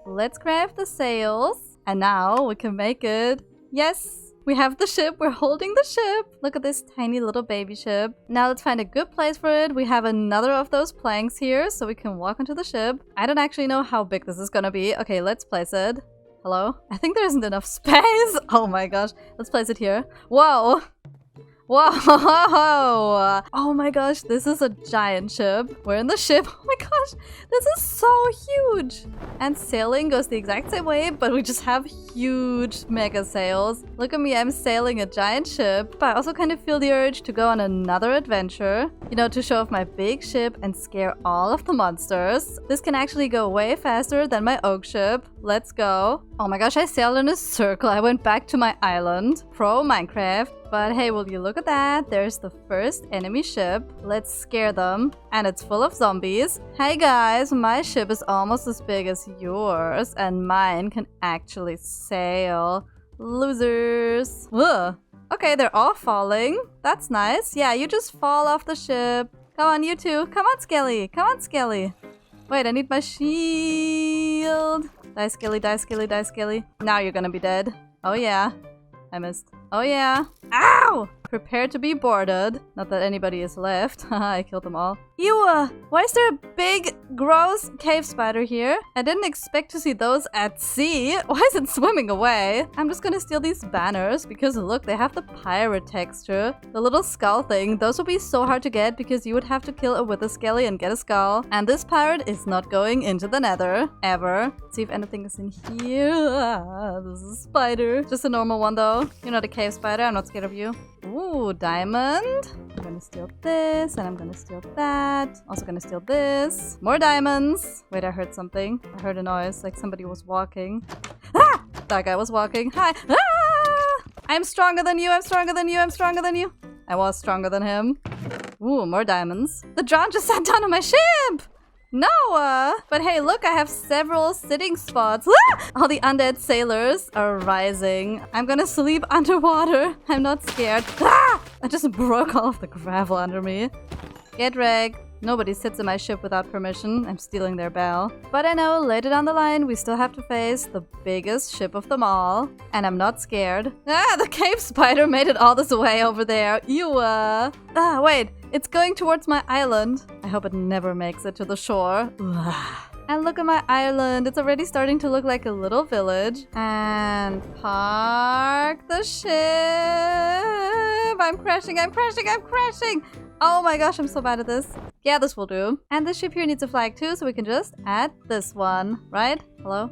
Let's craft the sails. And now we can make it. Yes! We have the ship. We're holding the ship. Look at this tiny little baby ship. Now let's find a good place for it. We have another of those planks here so we can walk onto the ship. I don't actually know how big this is gonna be. Okay, let's place it. Hello? I think there isn't enough space. Oh my gosh. Let's place it here. Whoa! Whoa! Oh my gosh, this is a giant ship. We're in the ship. Oh my gosh, this is so huge. And sailing goes the exact same way, but we just have huge mega sails. Look at me, I'm sailing a giant ship. But I also kind of feel the urge to go on another adventure. You know, to show off my big ship and scare all of the monsters. This can actually go way faster than my oak ship. Let's go. Oh my gosh, I sailed in a circle. I went back to my island. Pro Minecraft. But hey, will you look at that? There's the first enemy ship. Let's scare them. And it's full of zombies. Hey guys, my ship is almost as big as yours. And mine can actually sail. Losers. Ugh. Okay, they're all falling. That's nice. Yeah, you just fall off the ship. Come on, you two. Come on, Skelly. Come on, Skelly. Wait, I need my shield. Die, Skelly, die, Skelly, die, Skelly. Now you're gonna be dead. Oh yeah. I missed. Oh yeah. Ow! Prepare to be boarded. Not that anybody is left. Haha, I killed them all. Ew! Why is there a big, gross cave spider here? I didn't expect to see those at sea. Why is it swimming away? I'm just gonna steal these banners because look, they have the pirate texture. The little skull thing. Those would be so hard to get because you would have to kill a wither skelly and get a skull. And this pirate is not going into the nether. Ever. Let's see if anything is in here. Ah, this is a spider. Just a normal one though. You're not a cave spider. I'm not scared of you. Ooh, diamond. I'm gonna steal this and I'm gonna steal that. Also gonna steal this. More diamonds. Wait, I heard something. I heard a noise like somebody was walking. Ah! That guy was walking. Hi. Ah! I'm stronger than you. I'm stronger than you. I'm stronger than you. I was stronger than him. Ooh, more diamonds. The drone just sat down on my ship. No! But hey, look, I have several sitting spots. Ah! All the undead sailors are rising. I'm gonna sleep underwater. I'm not scared. Ah! I just broke all of the gravel under me. Get wrecked. Nobody sits in my ship without permission. I'm stealing their bell. But I know later down the line we still have to face the biggest ship of them all. And I'm not scared. Ah, the cave spider made it all this way over there. Ew. Ah, wait. It's going towards my island. I hope it never makes it to the shore. Ugh. And look at my island. It's already starting to look like a little village. And park the ship. I'm crashing. Oh my gosh, I'm so bad at this. Yeah, this will do. And this ship here needs a flag too, so we can just add this one, right? Hello?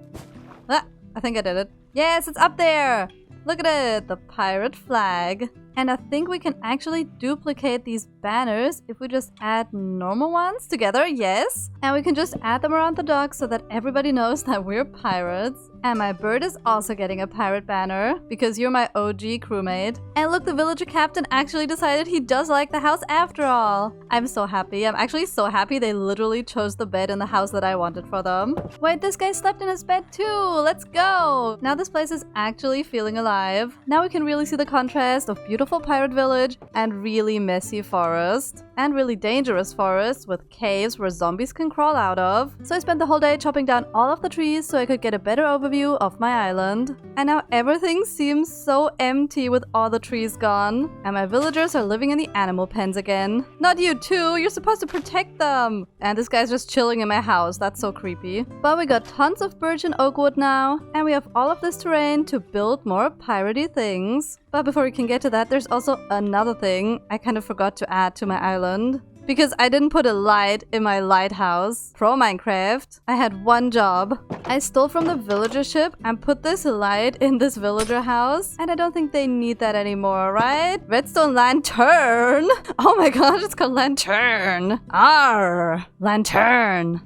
Ah, I think I did it. Yes, it's up there. Look at it, the pirate flag. And I think we can actually duplicate these banners if we just add normal ones together, yes. And we can just add them around the dock so that everybody knows that we're pirates. And my bird is also getting a pirate banner because you're my OG crewmate. And look, the villager captain actually decided he does like the house after all. I'm so happy. I'm actually so happy they literally chose the bed in the house that I wanted for them. Wait, this guy slept in his bed too. Let's go. Now this place is actually feeling alive. Now we can really see the contrast of beautiful pirate village and really messy forest. And really dangerous forest with caves where zombies can crawl out of. So I spent the whole day chopping down all of the trees so I could get a better overview of my island. And now everything seems so empty with all the trees gone. And my villagers are living in the animal pens again. Not you too, you're supposed to protect them. And this guy's just chilling in my house, that's so creepy. But we got tons of birch and oak wood now. And we have all of this terrain to build more piratey things. But before we can get to that, there's also another thing I kind of forgot to add to my island. Because I didn't put a light in my lighthouse. Pro Minecraft, I had one job. I stole from the villager ship and put this light in this villager house. And I don't think they need that anymore, right? Redstone lantern! Oh my gosh, it's called lantern! Arr! Lantern!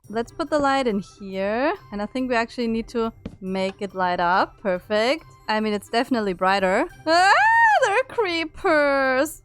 Let's put the light in here. And I think we actually need to make it light up. Perfect. I mean, it's definitely brighter. Ah! There are creepers!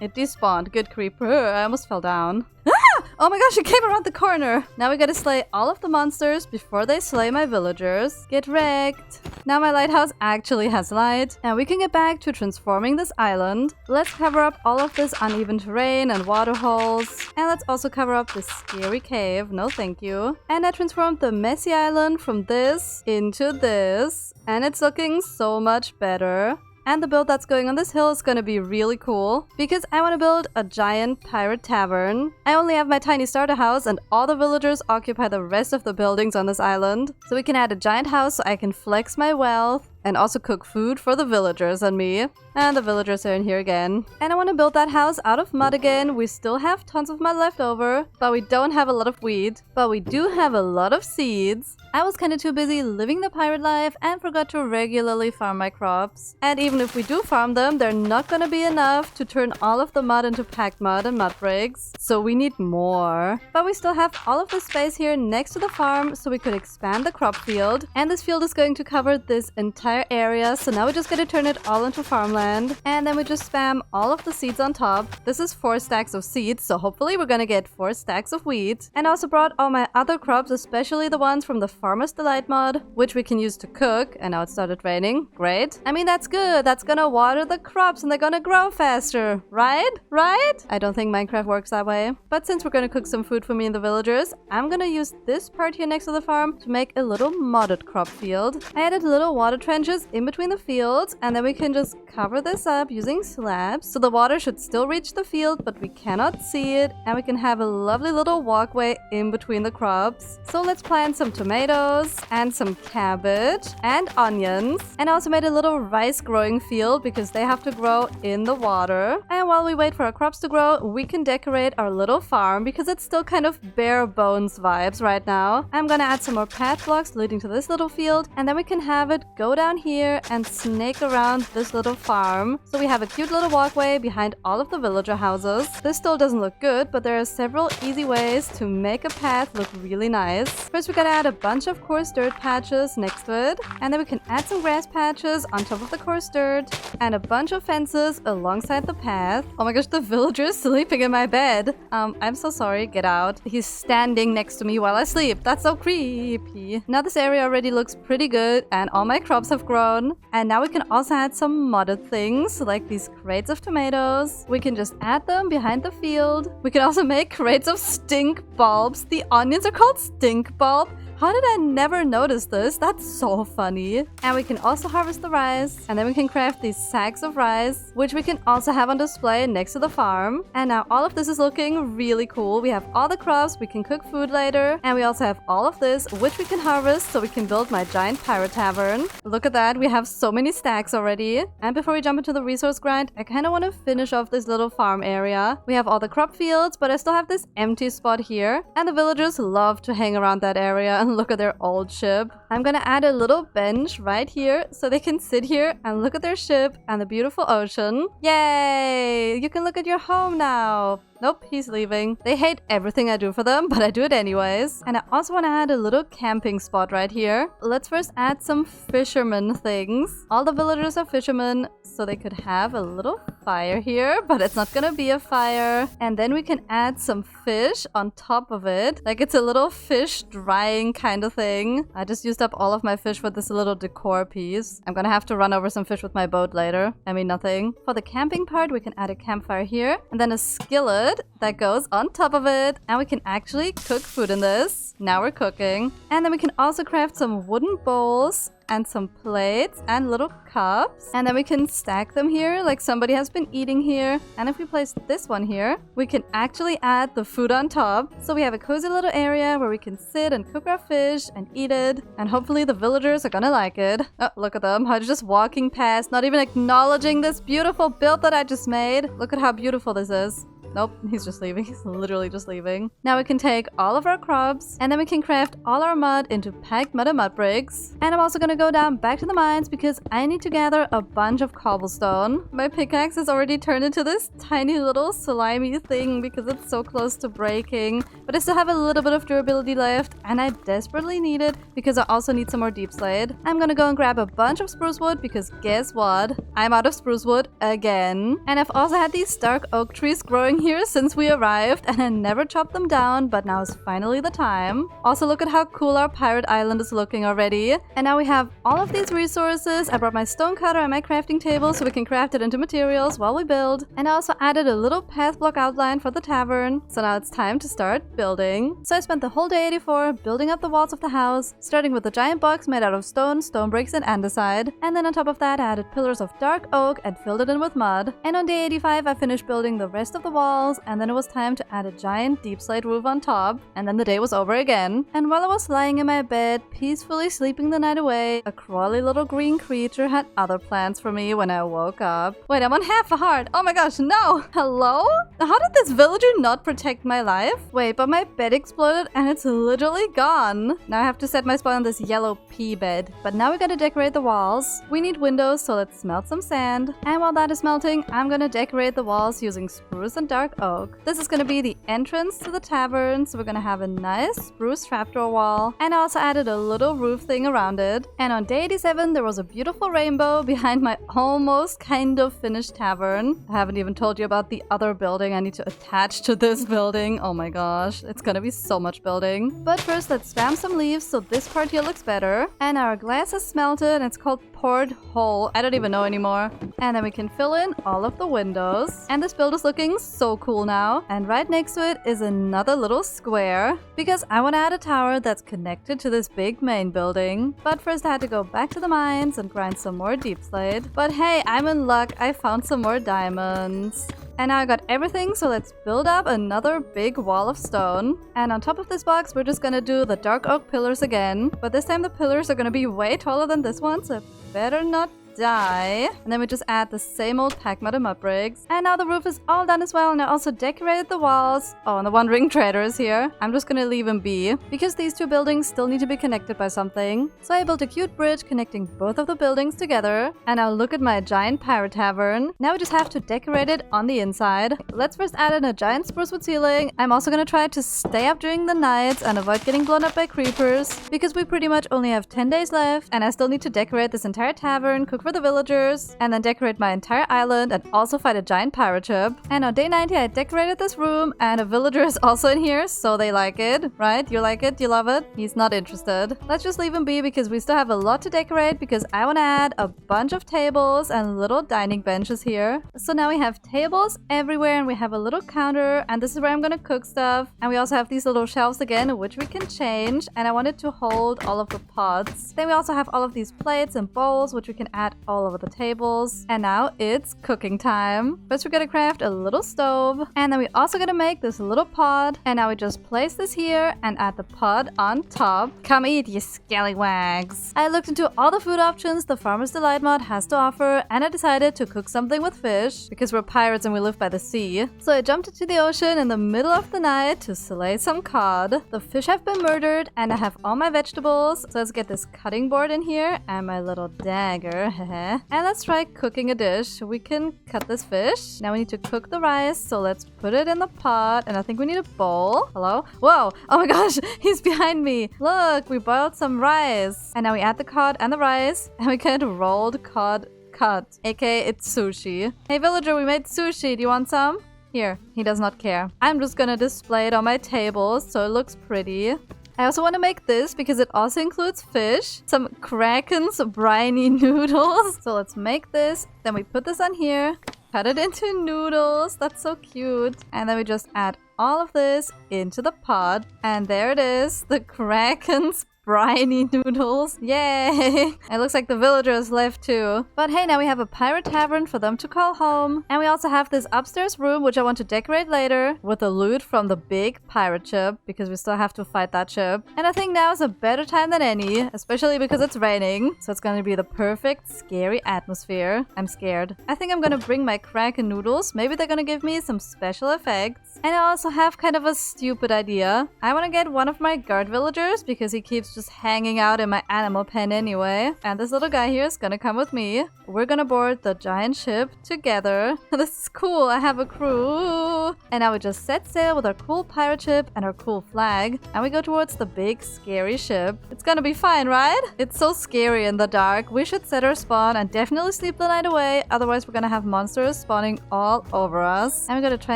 It despawned. Good creeper. I almost fell down. Ah! Oh my gosh, it came around the corner. Now we gotta slay all of the monsters before they slay my villagers. Get wrecked. Now my lighthouse actually has light. And we can get back to transforming this island. Let's cover up all of this uneven terrain and water holes. And let's also cover up this scary cave. No thank you. And I transformed the messy island from this into this. And it's looking so much better. And the build that's going on this hill is gonna be really cool because I want to build a giant pirate tavern. I only have my tiny starter house and all the villagers occupy the rest of the buildings on this island. So we can add a giant house so I can flex my wealth and also cook food for the villagers and me. And the villagers are in here again. And I want to build that house out of mud again. We still have tons of mud left over, but we don't have a lot of wheat. But we do have a lot of seeds. I was kind of too busy living the pirate life and forgot to regularly farm my crops. And even if we do farm them, they're not gonna be enough to turn all of the mud into packed mud and mud bricks. So we need more. But we still have all of this space here next to the farm so we could expand the crop field. And this field is going to cover this entire area, so now we just gotta turn it all into farmland. And then we just spam all of the seeds on top. This is 4 stacks of seeds, so hopefully we're gonna get 4 stacks of wheat. And I also brought all my other crops, especially the ones from the Farmer's Delight mod, which we can use to cook. And now it started raining. Great. I mean, that's good. That's gonna water the crops and they're gonna grow faster, right? Right? I don't think Minecraft works that way. But since we're gonna cook some food for me and the villagers, I'm gonna use this part here next to the farm to make a little modded crop field. I added little water trenches in between the fields, and then we can just cover this up using slabs. So the water should still reach the field, but we cannot see it, and we can have a lovely little walkway in between the crops. So let's plant some tomatoes and some cabbage and onions. And I also made a little rice growing field because they have to grow in the water. And while we wait for our crops to grow, we can decorate our little farm because it's still kind of bare bones vibes right now. I'm gonna add some more path blocks leading to this little field, and then we can have it go down here and snake around this little farm. So we have a cute little walkway behind all of the villager houses. This still doesn't look good, but there are several easy ways to make a path look really nice. First, we gotta add a bunch of coarse dirt patches next to it, and then we can add some grass patches on top of the coarse dirt and a bunch of fences alongside the path. Oh my gosh, the villager is sleeping in my bed. I'm so sorry, get out. He's standing next to me while I sleep. That's so creepy. Now this area already looks pretty good and all my crops have have grown. And now we can also add some modded things, like these crates of tomatoes. We can just add them behind the field. We can also make crates of stink bulbs. The onions are called stink bulb. How did I never notice this? That's so funny. And we can also harvest the rice. And then we can craft these sacks of rice, which we can also have on display next to the farm. And now all of this is looking really cool. We have all the crops, we can cook food later. And we also have all of this, which we can harvest so we can build my giant pirate tavern. Look at that, we have so many stacks already. And before we jump into the resource grind, I kind of want to finish off this little farm area. We have all the crop fields, but I still have this empty spot here. And the villagers love to hang around that area. Look at their old ship. I'm gonna add a little bench right here so they can sit here and look at their ship and the beautiful ocean. Yay! You can look at your home now. Nope, he's leaving. They hate everything I do for them, but I do it anyways. And I also want to add a little camping spot right here. Let's first add some fisherman things. All the villagers are fishermen, so they could have a little fire here, but it's not gonna be a fire. And then we can add some fish on top of it. Like it's a little fish drying kind of thing. I just used up all of my fish for this little decor piece. I'm gonna have to run over some fish with my boat later. I mean, nothing. For the camping part, we can add a campfire here and then a skillet that goes on top of it, and we can actually cook food in this. Now we're cooking. And then we can also craft some wooden bowls and some plates and little cups, and then we can stack them here like somebody has been eating here. And if we place this one here, we can actually add the food on top, so we have a cozy little area where we can sit and cook our fish and eat it, and hopefully the villagers are gonna like it. Oh, look at them, how they're just walking past, not even acknowledging this beautiful build that I just made. Look at how beautiful this is. Nope, he's just leaving. He's literally just leaving. Now we can take all of our crops, and then we can craft all our mud into packed mud and mud bricks. And I'm also gonna go down back to the mines because I need to gather a bunch of cobblestone. My pickaxe is already turned into this tiny little slimy thing because it's so close to breaking. But I still have a little bit of durability left, and I desperately need it because I also need some more deep slate. I'm gonna go and grab a bunch of spruce wood because guess what? I'm out of spruce wood again. And I've also had these dark oak trees growing here since we arrived, and I never chopped them down, but now is finally the time. Also, look at how cool our pirate island is looking already. And now we have all of these resources. I brought my stone cutter and my crafting table so we can craft it into materials while we build. And I also added a little path block outline for the tavern. So now it's time to start building. So I spent the whole day 84 building up the walls of the house, starting with a giant box made out of stone bricks, and andesite. And then on top of that, I added pillars of dark oak and filled it in with mud. And on day 85, I finished building the rest of the wall, and then it was time to add a giant deep slate roof on top, and then the day was over again. And while I was lying in my bed, peacefully sleeping the night away, a crawly little green creature had other plans for me when I woke up. Wait, I'm on half a heart. Oh my gosh, no! Hello? How did this villager not protect my life? Wait, but my bed exploded and it's literally gone. Now I have to set my spot on this yellow pea bed. But now we gotta decorate the walls. We need windows, so let's smelt some sand. And while that is melting, I'm gonna decorate the walls using spruce and dark oak. This is gonna be the entrance to the tavern, so we're gonna have a nice spruce trapdoor wall. And I also added a little roof thing around it. And on day 87, there was a beautiful rainbow behind my almost kind of finished tavern. I haven't even told you about the other building I need to attach to this building. Oh my gosh, it's gonna be so much building. But first, let's spam some leaves so this part here looks better. And our glass is smelted, and it's called poured hole. I don't even know anymore. And then we can fill in all of the windows. And this build is looking so cool now. And right next to it is another little square because I want to add a tower that's connected to this big main building. But first I had to go back to the mines and grind some more deep slate. But hey, I'm in luck. I found some more diamonds. And now I got everything, so let's build up another big wall of stone. And on top of this box, we're just gonna do the dark oak pillars again. But this time the pillars are gonna be way taller than this one, so better not die. And then we just add the same old pack mud and mud bricks. And now the roof is all done as well, and I also decorated the walls. Oh, and the wandering trader is here. I'm just gonna leave him be because these two buildings still need to be connected by something. So I built a cute bridge connecting both of the buildings together. And now look at my giant pirate tavern. Now we just have to decorate it on the inside. Let's first add in a giant spruce wood ceiling. I'm also gonna try to stay up during the nights and avoid getting blown up by creepers because we pretty much only have 10 days left, and I still need to decorate this entire tavern, cook for the villagers, and then decorate my entire island and also fight a giant pirate ship. And on day 90, I decorated this room, and a villager is also in here, so they like it, right? You like it? You love it? He's not interested. Let's just leave him be because we still have a lot to decorate because I want to add a bunch of tables and little dining benches here. So now we have tables everywhere and we have a little counter, and this is where I'm gonna cook stuff. And we also have these little shelves again, which we can change, and I wanted to hold all of the pots. Then we also have all of these plates and bowls, which we can add all over the tables. And now it's cooking time. First we're gonna craft a little stove, and then we're also gonna make this little pot, and now we just place this here and add the pot on top. Come eat, you scallywags. I looked into all the food options the Farmer's Delight mod has to offer, and I decided to cook something with fish because we're pirates and we live by the sea. So I jumped into the ocean in the middle of the night to slay some cod. The fish have been murdered and I have all my vegetables. So let's get this cutting board in here and my little dagger. And let's try cooking a dish. We can cut this fish. Now we need to cook the rice, so let's put it in the pot, and I think we need a bowl. Hello? Whoa! Oh my gosh, he's behind me. Look, we boiled some rice. And now we add the cod and the rice, and we get rolled cod cut, aka it's sushi. Hey villager, we made sushi. Do you want some? Here. He does not care. I'm just gonna display it on my table so it looks pretty. I also want to make this because it also includes fish, some Kraken's briny noodles. So let's make this. Then we put this on here, cut it into noodles. That's so cute. And then we just add all of this into the pot. And there it is, the Kraken's briny noodles. Yay! It looks like the villagers left too. But hey, now we have a pirate tavern for them to call home. And we also have this upstairs room, which I want to decorate later with the loot from the big pirate ship, because we still have to fight that ship. And I think now is a better time than any, especially because it's raining. So it's going to be the perfect scary atmosphere. I'm scared. I think I'm going to bring my Kraken noodles. Maybe they're going to give me some special effects. And I also have kind of a stupid idea. I want to get one of my guard villagers because he keeps just hanging out in my animal pen anyway. And this little guy here is gonna come with me. We're gonna board the giant ship together. This is cool. I have a crew. And now we just set sail with our cool pirate ship and our cool flag. And we go towards the big scary ship. It's gonna be fine, right? It's so scary in the dark. We should set our spawn and definitely sleep the night away. Otherwise, we're gonna have monsters spawning all over us. And we're gonna try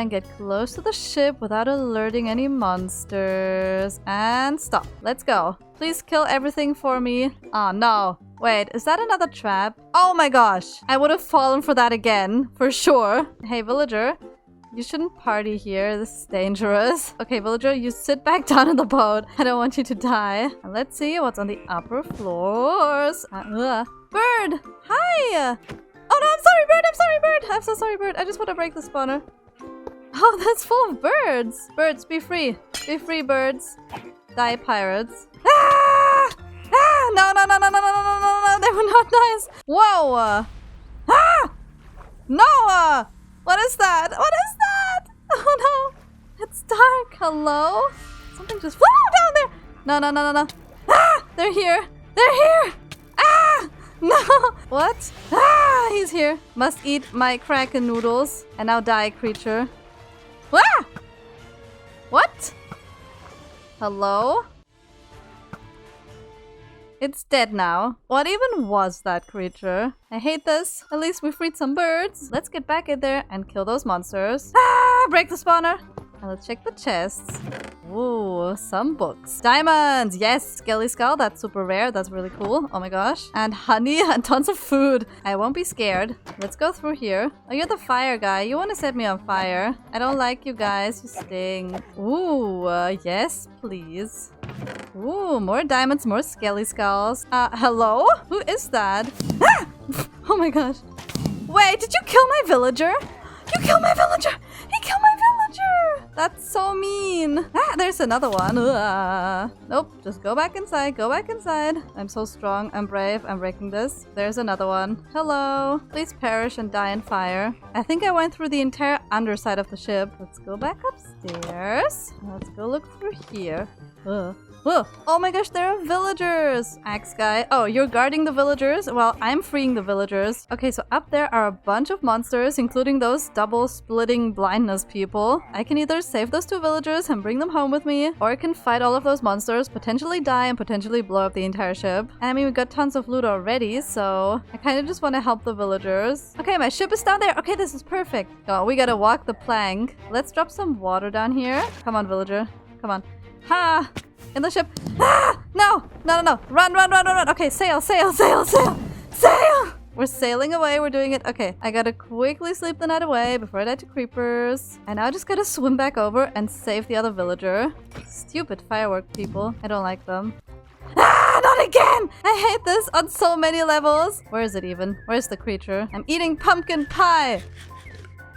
and get close to the ship without alerting any monsters. And stop. Let's go. Please kill everything for me. Oh no. Wait, is that another trap? Oh my gosh. I would have fallen for that again, for sure. Hey, villager. You shouldn't party here. This is dangerous. Okay, villager, you sit back down in the boat. I don't want you to die. And let's see what's on the upper floors. Bird! Hi! Oh no, I'm sorry, bird! I'm sorry, bird! I'm so sorry, bird. I just want to break the spawner. Oh, that's full of birds. Birds, be free. Be free, birds. Die, pirates. Ah! Ah! No, no, no, no, no, no, no, no, no, no, they were not nice. Whoa! Ah! No! What is that? What is that? Oh no! It's dark. Hello? Something just flew down there. No, no, no, no, no. Ah! They're here. They're here. Ah! No! What? Ah! He's here. Must eat my Kraken noodles. And now die, creature. Ah! What? Hello? It's dead now. What even was that creature? I hate this. At least we freed some birds. Let's get back in there and kill those monsters. Ah! Break the spawner. And let's check the chests. Ooh, some books. Diamonds! Yes! Skelly skull. That's super rare. That's really cool. Oh my gosh. And honey and tons of food. I won't be scared. Let's go through here. Oh, you're the fire guy. You want to set me on fire. I don't like you guys. You sting. Ooh, yes, please. Ooh, more diamonds, more skelly skulls. Hello? Who is that? Ah! Oh my gosh. Wait, did you kill my villager? You killed my villager! He killed my villager! That's so mean. Ah, there's another one. Nope, just go back inside. Go back inside. I'm so strong. I'm brave. I'm breaking this. There's another one. Hello. Please perish and die in fire. I think I went through the entire underside of the ship. Let's go back upstairs. Let's go look through here. Whoa. Oh my gosh, there are villagers! Axe guy. Oh, you're guarding the villagers? Well, I'm freeing the villagers. Okay, so up there are a bunch of monsters, including those double-splitting blindness people. I can either save those 2 villagers and bring them home with me, or I can fight all of those monsters, potentially die, and potentially blow up the entire ship. And I mean, we got tons of loot already, so I kind of just want to help the villagers. Okay, my ship is down there. Okay, this is perfect. Oh, we gotta walk the plank. Let's drop some water down here. Come on, villager. Come on. Ha! In the ship. Ah! No! No, no, no. Run, run, run, run, run. Okay, sail, sail, sail, sail. Sail! We're sailing away. We're doing it. Okay, I gotta quickly sleep the night away before I die to creepers. And now I just gotta swim back over and save the other villager. Stupid firework people. I don't like them. Ah, not again! I hate this on so many levels. Where is it even? Where's the creature? I'm eating pumpkin pie.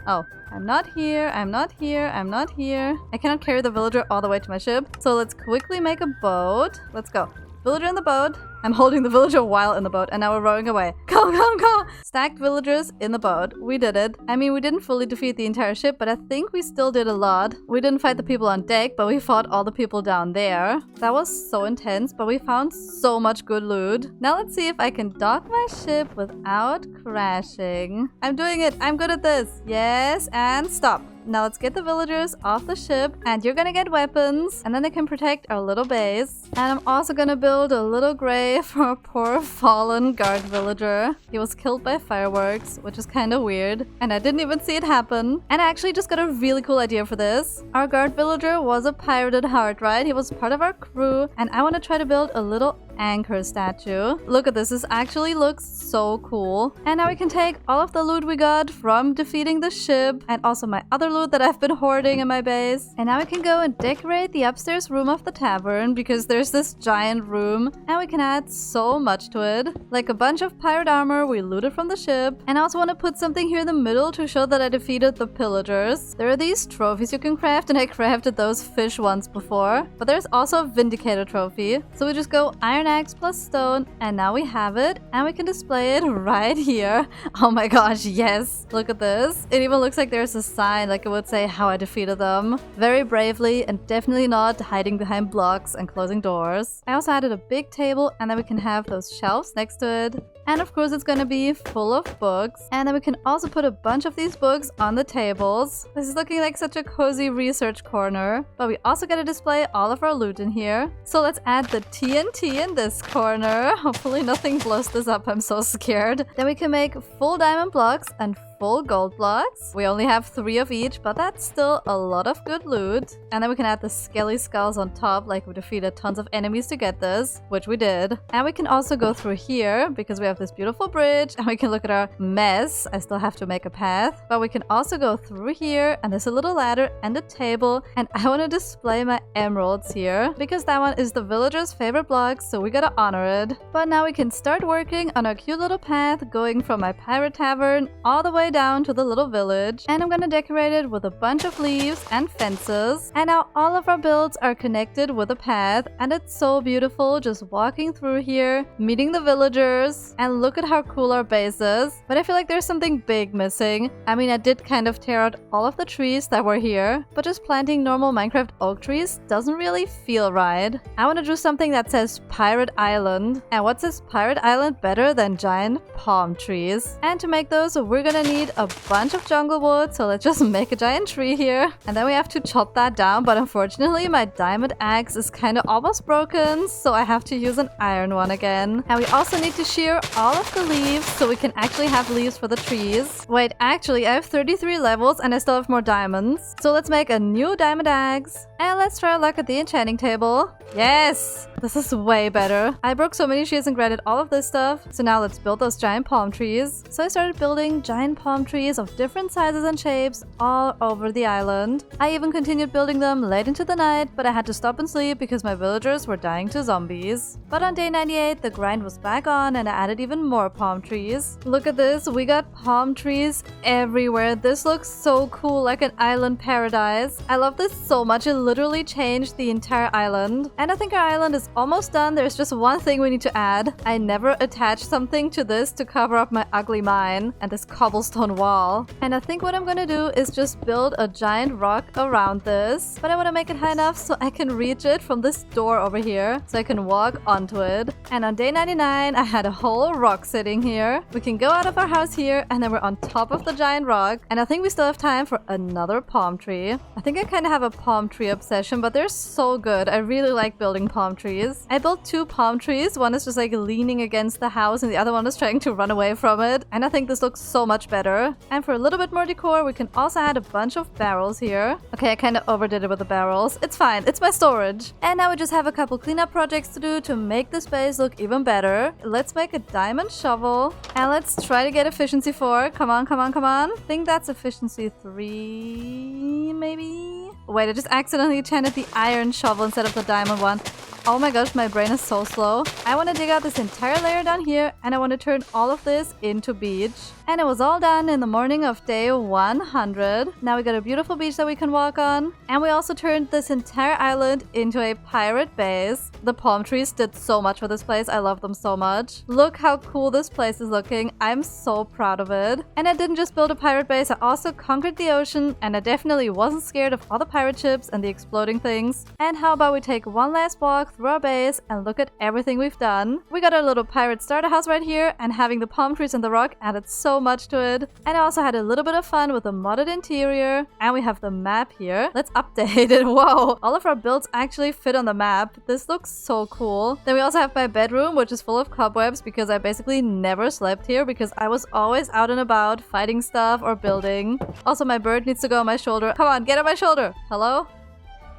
Oh, I'm not here, I'm not here, I'm not here. I cannot carry the villager all the way to my ship. So let's quickly make a boat. Let's go. Villager in the boat. I'm holding the villager while in the boat, and now we're rowing away. Go, go, go! Stacked villagers in the boat. We did it. I mean, we didn't fully defeat the entire ship, but I think we still did a lot. We didn't fight the people on deck, but we fought all the people down there. That was so intense, but we found so much good loot. Now let's see if I can dock my ship without crashing. I'm doing it. I'm good at this. Yes, and stop. Now let's get the villagers off the ship, and you're gonna get weapons, and then they can protect our little base. And I'm also gonna build a little grave for a poor fallen guard villager. He was killed by fireworks, which is kind of weird, and I didn't even see it happen. And I actually just got a really cool idea for this. Our guard villager was a pirate at heart, right? He was part of our crew, and I want to try to build a little anchor statue. Look at this. This actually looks so cool. And now we can take all of the loot we got from defeating the ship, and also my other loot that I've been hoarding in my base. And now we can go and decorate the upstairs room of the tavern, because there's this giant room and we can add so much to it. Like a bunch of pirate armor we looted from the ship. And I also want to put something here in the middle to show that I defeated the pillagers. There are these trophies you can craft, and I crafted those fish ones before. But there's also a Vindicator trophy. So we just go iron axe plus stone, and now we have it, and we can display it right here. Oh my gosh, yes. Look at this. It even looks like there's a sign, like it would say how I defeated them. Very bravely, and definitely not hiding behind blocks and closing doors. I also added a big table, and then we can have those shelves next to it. And of course it's gonna be full of books. And then we can also put a bunch of these books on the tables. This is looking like such a cozy research corner. But we also gotta display all of our loot in here. So let's add the TNT in this corner. Hopefully nothing blows this up, I'm so scared. Then we can make full diamond blocks and full gold blocks. We only have 3 of each, but that's still a lot of good loot. And then we can add the skelly skulls on top, like we defeated tons of enemies to get this, which we did. And we can also go through here because we have this beautiful bridge, and we can look at our mess. I still have to make a path, but we can also go through here, and there's a little ladder and a table, and I want to display my emeralds here because that one is the villager's favorite block, so we gotta honor it. But now we can start working on our cute little path going from my pirate tavern all the way down to the little village. And I'm gonna decorate it with a bunch of leaves and fences. And now all of our builds are connected with a path, and it's so beautiful just walking through here, meeting the villagers, and look at how cool our base is. But I feel like there's something big missing. I mean, I did kind of tear out all of the trees that were here, but just planting normal Minecraft oak trees doesn't really feel right. I want to do something that says Pirate Island. And what says Pirate Island better than giant palm trees? And to make those, we're gonna need a bunch of jungle wood, so let's just make a giant tree here. And then we have to chop that down, but unfortunately my diamond axe is kind of almost broken, so I have to use an iron one again. And we also need to shear all of the leaves so we can actually have leaves for the trees. Wait, actually I have 33 levels and I still have more diamonds. So let's make a new diamond axe. And let's try our luck at the enchanting table. Yes! This is way better. I broke so many shears and grinded all of this stuff. So now let's build those giant palm trees. So I started building giant palm trees of different sizes and shapes all over the island. I even continued building them late into the night, but I had to stop and sleep because my villagers were dying to zombies. But on day 98, the grind was back on and I added even more palm trees. Look at this, we got palm trees everywhere. This looks so cool, like an island paradise. I love this so much, it literally changed the entire island. And I think our island is almost done. There's just one thing we need to add. I never attached something to this to cover up my ugly mine and this cobblestone wall. And I think what I'm gonna do is just build a giant rock around this. But I want to make it high enough so I can reach it from this door over here. So I can walk onto it. And on day 99, I had a whole rock sitting here. We can go out of our house here and then we're on top of the giant rock. And I think we still have time for another palm tree. I think I kind of have a palm tree obsession, but they're so good. I really like building palm trees. I built 2 palm trees. One is just like leaning against the house and the other one is trying to run away from it. And I think this looks so much better. And for a little bit more decor, we can also add a bunch of barrels here. Okay, I kind of overdid it with the barrels. It's fine. It's my storage. And now we just have a couple cleanup projects to do to make the space look even better. Let's make a diamond shovel. And let's try to get efficiency 4. Come on, come on, come on. I think that's efficiency 3, maybe? Wait, I just accidentally enchanted the iron shovel instead of the diamond one. Oh my gosh, my brain is so slow. I want to dig out this entire layer down here and I want to turn all of this into beach. And it was all done in the morning of day 100. Now we got a beautiful beach that we can walk on. And we also turned this entire island into a pirate base. The palm trees did so much for this place. I love them so much. Look how cool this place is looking. I'm so proud of it. And I didn't just build a pirate base, I also conquered the ocean. And I definitely wasn't scared of all the pirate ships and the exploding things. And how about we take one last walk through our base and look at everything we've done. We got our little pirate starter house right here, and having the palm trees and the rock added so much to it. And I also had a little bit of fun with the modded interior. And we have the map here. Let's update it. Whoa! All of our builds actually fit on the map. This looks so cool. Then we also have my bedroom, which is full of cobwebs because I basically never slept here because I was always out and about fighting stuff or building. Also, my bird needs to go on my shoulder. Come on, get on my shoulder. Hello?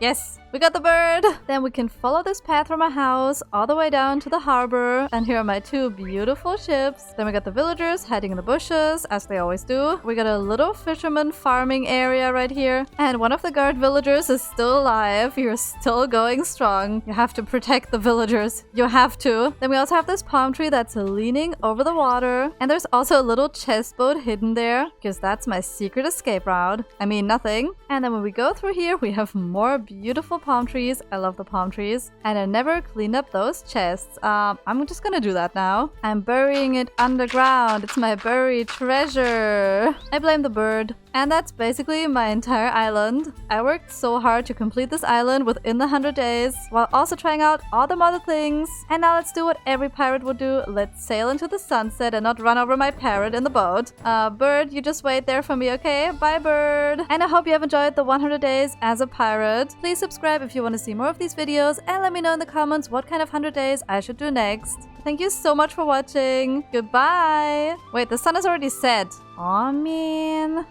Yes, we got the bird! Then we can follow this path from our house all the way down to the harbor. And here are my 2 beautiful ships. Then we got the villagers hiding in the bushes, as they always do. We got a little fisherman farming area right here. And one of the guard villagers is still alive. You're still going strong. You have to protect the villagers. You have to. Then we also have this palm tree that's leaning over the water. And there's also a little chest boat hidden there, because that's my secret escape route. I mean, nothing. And then when we go through here, we have more beautiful palm trees. I love the palm trees. And I never cleaned up those chests. I'm just gonna do that now. I'm burying it underground. It's my buried treasure. I blame the bird. And that's basically my entire island. I worked so hard to complete this island within the 100 days, while also trying out all the other things. And now let's do what every pirate would do. Let's sail into the sunset and not run over my parrot in the boat. Bird, you just wait there for me, okay? Bye, bird. And I hope you have enjoyed the 100 days as a pirate. Please subscribe if you want to see more of these videos, and let me know in the comments what kind of 100 days I should do next. Thank you so much for watching. Goodbye. Wait, the sun has already set. Aw, man.